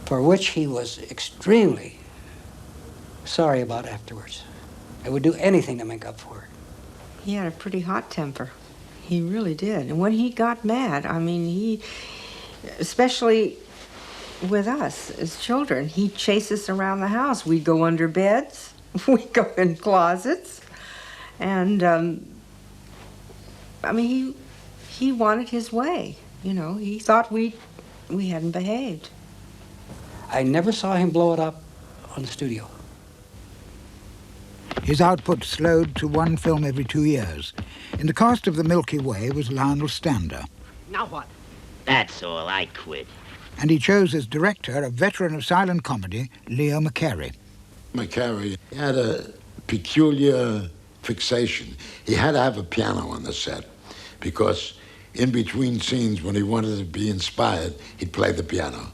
for which he was extremely sorry about afterwards. I would do anything to make up for it. He had a pretty hot temper. He really did. And when he got mad, I mean, he, especially with us as children, he'd chase us around the house. We'd go under beds. We'd go in closets. And, I mean, he wanted his way. You know, he thought we hadn't behaved. I never saw him blow it up on the studio. His output slowed to one film every 2 years. In the cast of The Milky Way was Lionel Stander. Now what? That's all, I quit. And he chose as director a veteran of silent comedy, Leo McCarey. McCarey had a peculiar fixation. He had to have a piano on the set because in between scenes, when he wanted to be inspired, he'd play the piano.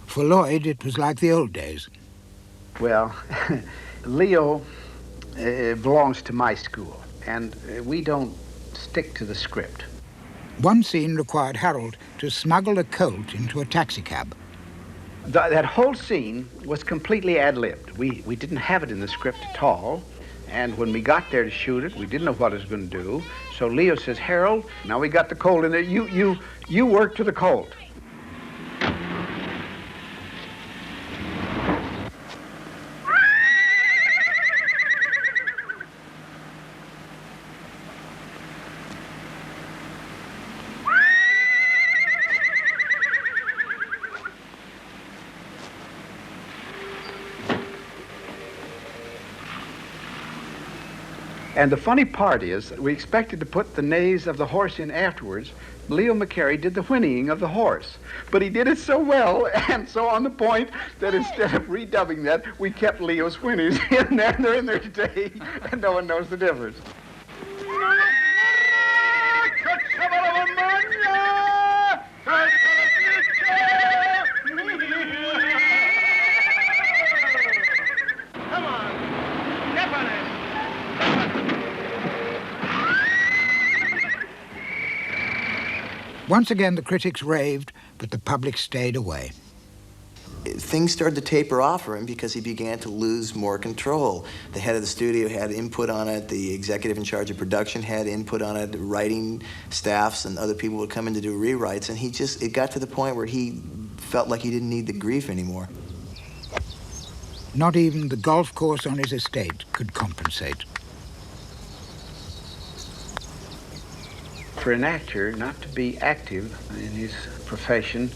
For Lloyd, it was like the old days. Well, Leo belongs to my school, and we don't stick to the script. One scene required Harold to smuggle a colt into a taxicab. That whole scene was completely ad-libbed. We didn't have it in the script at all, and when we got there to shoot it, we didn't know what it was going to do. So Leo says, Harold, now we got the colt in there, you work to the colt. And the funny part is that we expected to put the neighs of the horse in afterwards. Leo McCarey did the whinnying of the horse. But he did it so well and so on the point that instead of redubbing that, we kept Leo's whinnies in there, and they're in there today, and no one knows the difference. Once again, the critics raved, but the public stayed away. Things started to taper off for him because he began to lose more control. The head of the studio had input on it, the executive in charge of production had input on it, writing staffs and other people would come in to do rewrites, and it got to the point where he felt like he didn't need the grief anymore. Not even the golf course on his estate could compensate. For an actor not to be active in his profession,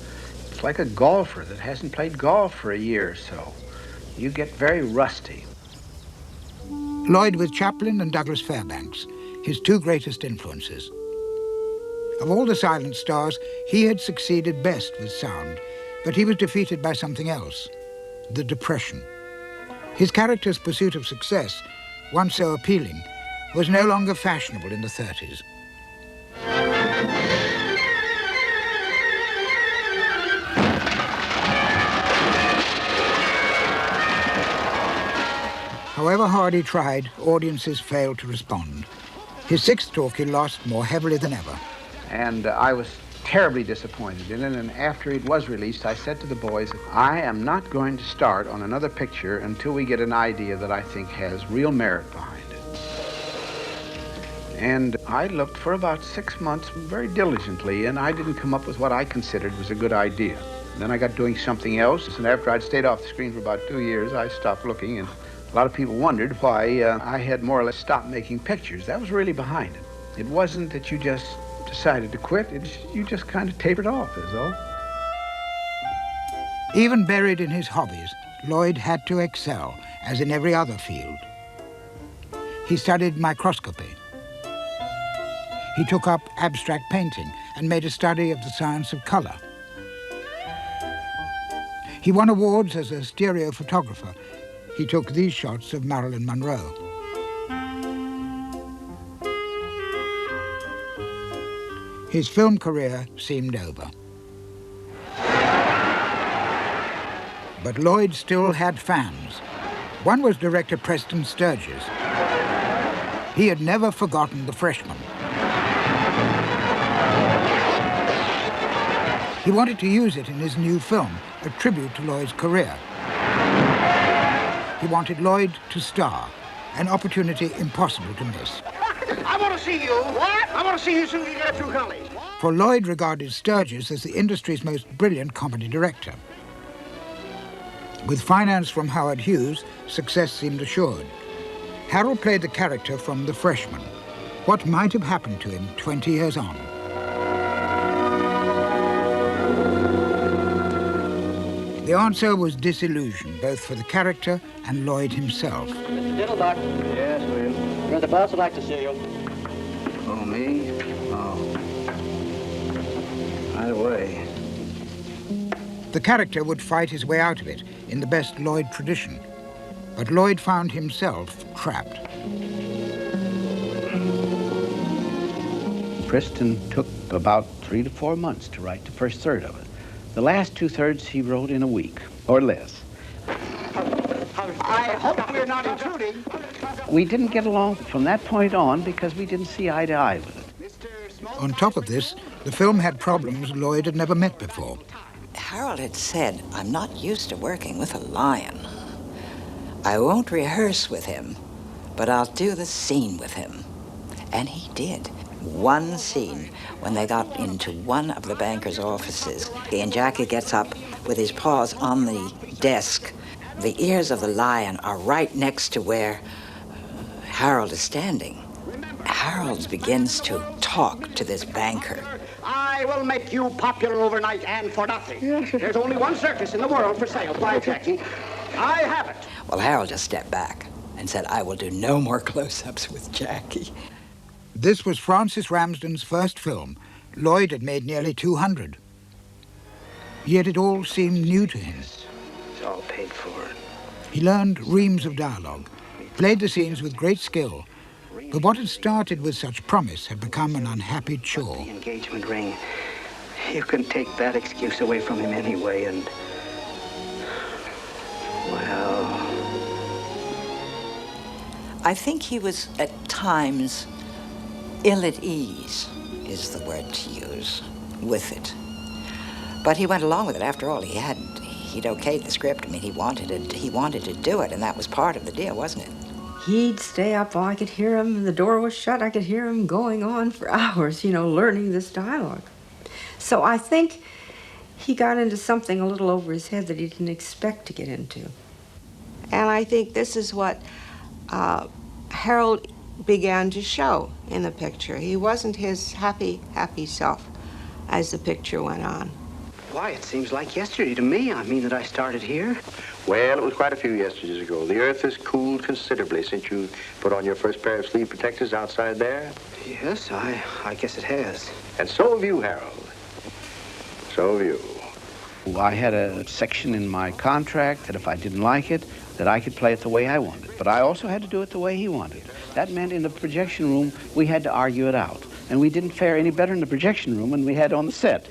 it's like a golfer that hasn't played golf for a year or so. You get very rusty. Lloyd with Chaplin and Douglas Fairbanks, his two greatest influences. Of all the silent stars, he had succeeded best with sound, but he was defeated by something else, the Depression. His character's pursuit of success, once so appealing, was no longer fashionable in the 30s. However hard he tried, audiences failed to respond. His sixth talk he lost more heavily than ever. And I was terribly disappointed in it, and after it was released, I said to the boys, I am not going to start on another picture until we get an idea that I think has real merit behind it. And I looked for about 6 months very diligently, and I didn't come up with what I considered was a good idea. Then I got doing something else, and after I'd stayed off the screen for about 2 years, I stopped looking, and a lot of people wondered why I had more or less stopped making pictures. That was really behind it. It wasn't that you just decided to quit, you just kind of tapered off, is all. Even buried in his hobbies, Lloyd had to excel, as in every other field. He studied microscopy. He took up abstract painting and made a study of the science of color. He won awards as a stereo photographer. He took these shots of Marilyn Monroe. His film career seemed over. But Lloyd still had fans. One was director Preston Sturges. He had never forgotten The Freshman. He wanted to use it in his new film, a tribute to Lloyd's career. He wanted Lloyd to star, an opportunity impossible to miss. I want to see you. What? I want to see you as soon as you get through college. For Lloyd regarded Sturges as the industry's most brilliant comedy director. With finance from Howard Hughes, success seemed assured. Harold played the character from The Freshman. What might have happened to him 20 years on? The answer was disillusion, both for the character and Lloyd himself. Mr. Diddlebuck. Yes, William. Mr. Boss would like to see you. Oh, me? Oh. Right away. The character would fight his way out of it in the best Lloyd tradition. But Lloyd found himself trapped. Preston took about 3 to 4 months to write the first third of it. The last 2/3 he wrote in a week, or less. I hope we're not intruding. We didn't get along from that point on because we didn't see eye to eye with it. On top of this, the film had problems Lloyd had never met before. Harold had said, I'm not used to working with a lion. I won't rehearse with him, but I'll do the scene with him. And he did. One scene when they got into one of the banker's offices, and Jackie gets up with his paws on the desk. The ears of the lion are right next to where Harold is standing. Harold begins to talk to this banker. I will make you popular overnight and for nothing. There's only one circus in the world for sale. Why, Jackie? I have it. Well, Harold just stepped back and said, I will do no more close-ups with Jackie. This was Francis Ramsden's first film. Lloyd had made nearly 200. Yet it all seemed new to him. It's all paid for. He learned reams of dialogue, played the scenes with great skill, but what had started with such promise had become an unhappy chore. The engagement ring. You can take that excuse away from him anyway, and... well... I think he was, at times, ill at ease, is the word to use, with it. But he went along with it. After all, he'd okayed the script. I mean, he wanted to do it, and that was part of the deal, wasn't it? He'd stay up while I could hear him, and the door was shut. I could hear him going on for hours, learning this dialogue. So I think he got into something a little over his head that he didn't expect to get into. And I think this is what Harold began to show in the picture. He wasn't his happy self as the picture went on. Why, it seems like yesterday to me. I mean that I started here. Well, it was quite a few yesterdays ago. The earth has cooled considerably since you put on your first pair of sleeve protectors outside there. Yes, I guess it has. And so have you, Harold. So have you. I had a section in my contract that if I didn't like it, that I could play it the way I wanted. But I also had to do it the way he wanted. That meant in the projection room, we had to argue it out. And we didn't fare any better in the projection room than we had on the set.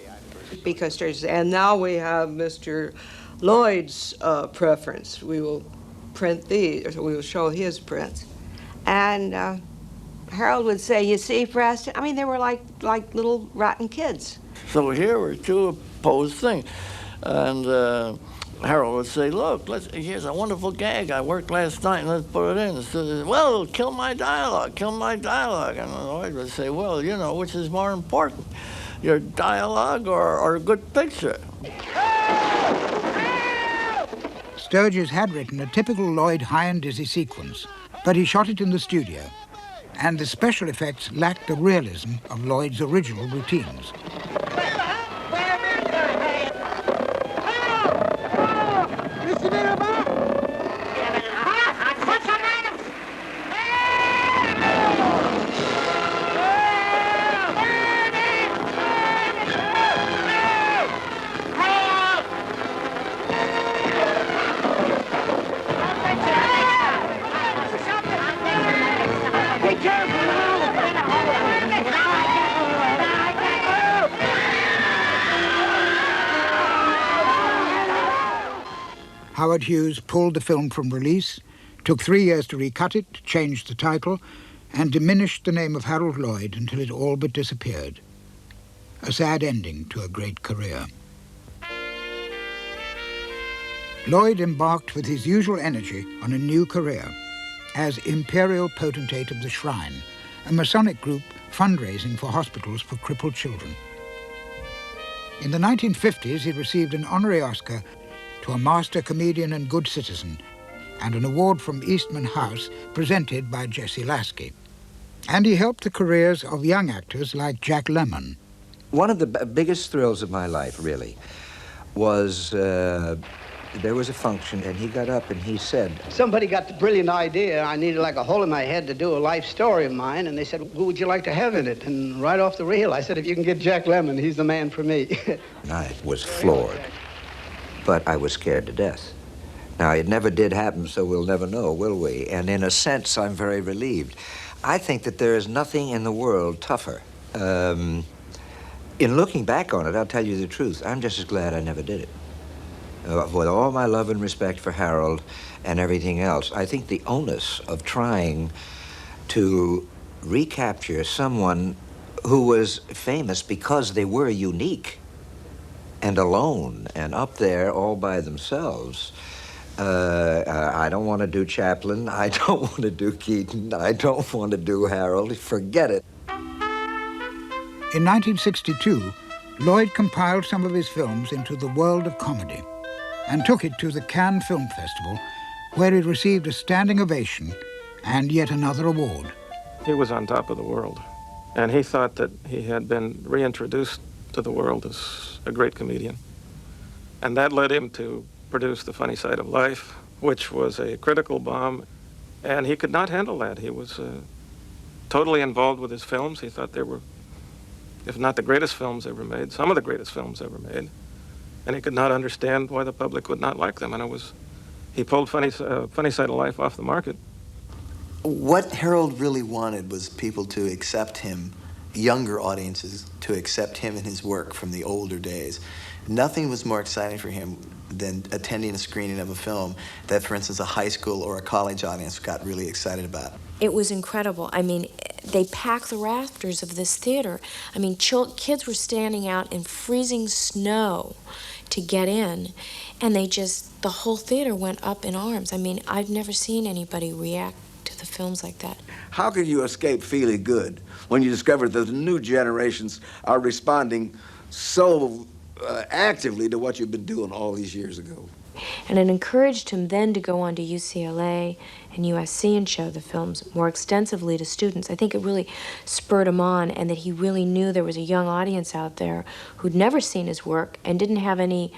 Because and now we have Mr. Lloyd's preference. We will print these, or we will show his prints. And Harold would say, you see, Preston, I mean, they were like little rotten kids. So here were two opposed things. And Harold would say, look, here's a wonderful gag I worked last night, and let's put it in. So, well, kill my dialogue. And Lloyd would say, well, which is more important, your dialogue or a good picture? Sturges had written a typical Lloyd high and dizzy sequence, but he shot it in the studio, and the special effects lacked the realism of Lloyd's original routines. Howard Hughes pulled the film from release, took 3 years to recut it, changed the title, and diminished the name of Harold Lloyd until it all but disappeared. A sad ending to a great career. Lloyd embarked with his usual energy on a new career as Imperial Potentate of the Shrine, a Masonic group fundraising for hospitals for crippled children. In the 1950s, he received an honorary Oscar to a master comedian and good citizen, and an award from Eastman House presented by Jesse Lasky. And he helped the careers of young actors like Jack Lemmon. One of the biggest thrills of my life, really, was there was a function, and he got up and he said, Somebody got the brilliant idea. I needed like a hole in my head to do a life story of mine, and they said, who would you like to have in it? And right off the reel, I said, if you can get Jack Lemmon, he's the man for me. I was floored, but I was scared to death. Now, it never did happen, so we'll never know, will we? And in a sense, I'm very relieved. I think that there is nothing in the world tougher. In looking back on it, I'll tell you the truth, I'm just as glad I never did it. With all my love and respect for Harold and everything else, I think the onus of trying to recapture someone who was famous because they were unique and alone and up there all by themselves. I don't want to do Chaplin. I don't want to do Keaton. I don't want to do Harold. Forget it. In 1962, Lloyd compiled some of his films into the world of comedy and took it to the Cannes Film Festival, where he received a standing ovation and yet another award. He was on top of the world, and he thought that he had been reintroduced to the world as a great comedian. And that led him to produce The Funny Side of Life, which was a critical bomb, and he could not handle that. He was totally involved with his films. He thought they were, if not the greatest films ever made, some of the greatest films ever made. And he could not understand why the public would not like them. And he pulled Funny Side of Life off the market. What Harold really wanted was people to accept him, younger audiences, to accept him and his work from the older days. Nothing was more exciting for him than attending a screening of a film that, for instance, a high school or a college audience got really excited about. It was incredible. I mean, they packed the rafters of this theater. I mean, kids were standing out in freezing snow to get in, and the whole theater went up in arms. I mean, I've never seen anybody react to the films like that. How can you escape feeling good when you discover that the new generations are responding so actively to what you've been doing all these years ago? And it encouraged him then to go on to UCLA and USC and show the films more extensively to students. I think it really spurred him on, and that he really knew there was a young audience out there who'd never seen his work and didn't have any,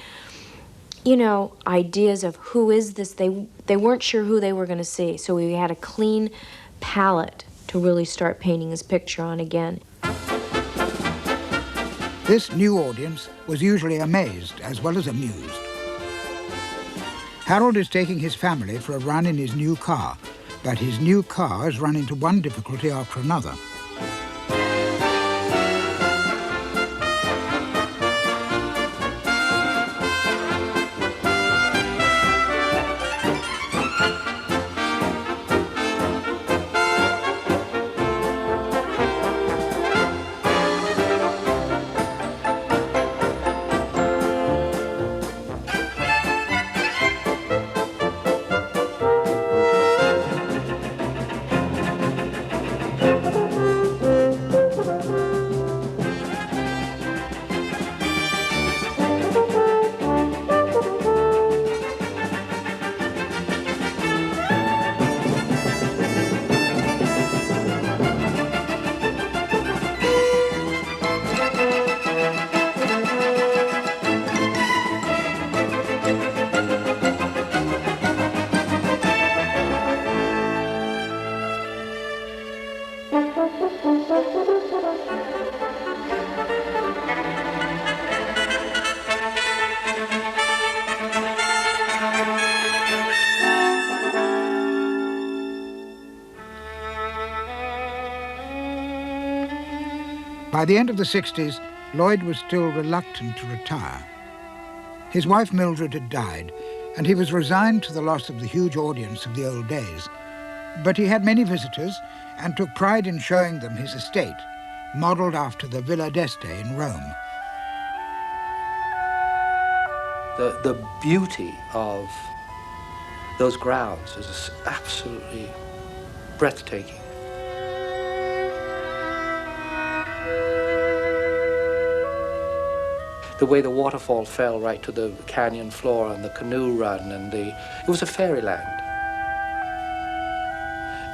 ideas of who is this. They weren't sure who they were going to see, so he had a clean palette to really start painting his picture on again. This new audience was usually amazed as well as amused. Harold is taking his family for a run in his new car, but his new car has run into one difficulty after another. By the end of the 60s, Lloyd was still reluctant to retire. His wife Mildred had died, and he was resigned to the loss of the huge audience of the old days. But he had many visitors and took pride in showing them his estate, modelled after the Villa d'Este in Rome. The beauty of those grounds is absolutely breathtaking. The way the waterfall fell right to the canyon floor and the canoe run and it was a fairyland.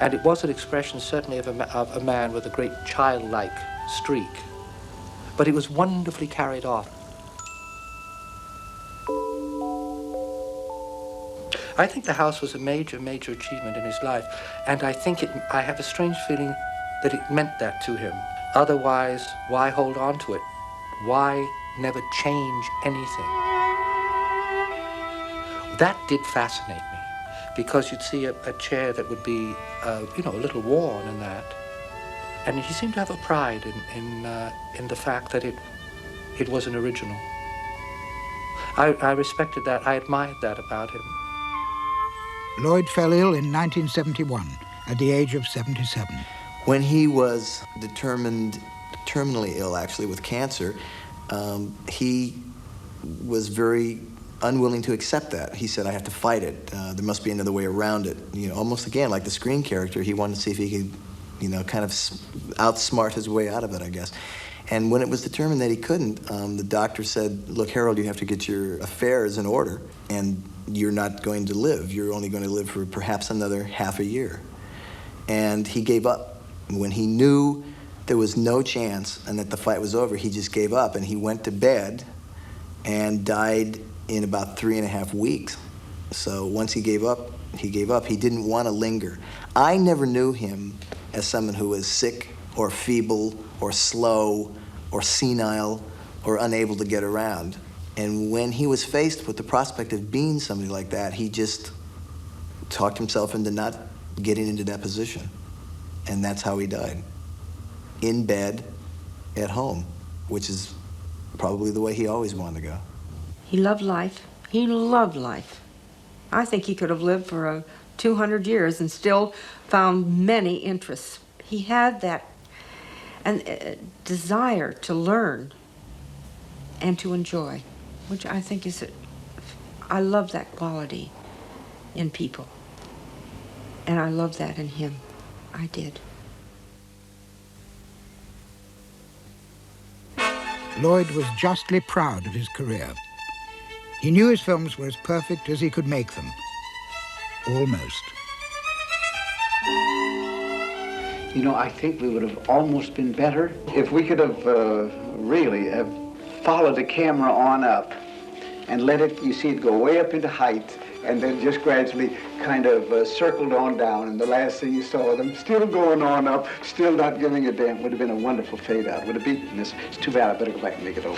And it was an expression certainly of a man with a great childlike streak. But it was wonderfully carried off. I think the house was a major, major achievement in his life. And I think I have a strange feeling that it meant that to him. Otherwise, why hold on to it? Why never change anything? That did fascinate me, because you'd see a chair that would be, you know, a little worn and that. And he seemed to have a pride in the fact that it was an original. I respected that. I admired that about him. Lloyd fell ill in 1971 at the age of 77. When he was determined terminally ill, actually, with cancer, he was very unwilling to accept that. He said, I have to fight it. There must be another way around it. You know, almost again, like the screen character, he wanted to see if he could, you know, kind of outsmart his way out of it, I guess. And when it was determined that he couldn't, the doctor said, look, Harold, you have to get your affairs in order, and you're not going to live. You're only going to live for perhaps another half a year. And he gave up. When he knew there was no chance and that the fight was over, he just gave up, and he went to bed and died in about 3.5 weeks. So once he gave up, he gave up. He didn't want to linger. I never knew him as someone who was sick or feeble or slow or senile or unable to get around. And when he was faced with the prospect of being somebody like that, he just talked himself into not getting into that position. And that's how he died. In bed, at home, which is probably the way he always wanted to go. He loved life. He loved life. I think he could have lived for 200 years and still found many interests. He had that desire to learn and to enjoy, which I think is, I love that quality in people. And I love that in him. I did. Lloyd was justly proud of his career. He knew his films were as perfect as he could make them. Almost. You know, I think we would have almost been better if we could have really followed the camera on up and let it, you see it go way up into height and then just gradually kind of circled on down, and the last thing you saw them still going on up, still not giving a damn. Would have been a wonderful fade out. Would have beaten this. It's too bad. I better go back and make it over.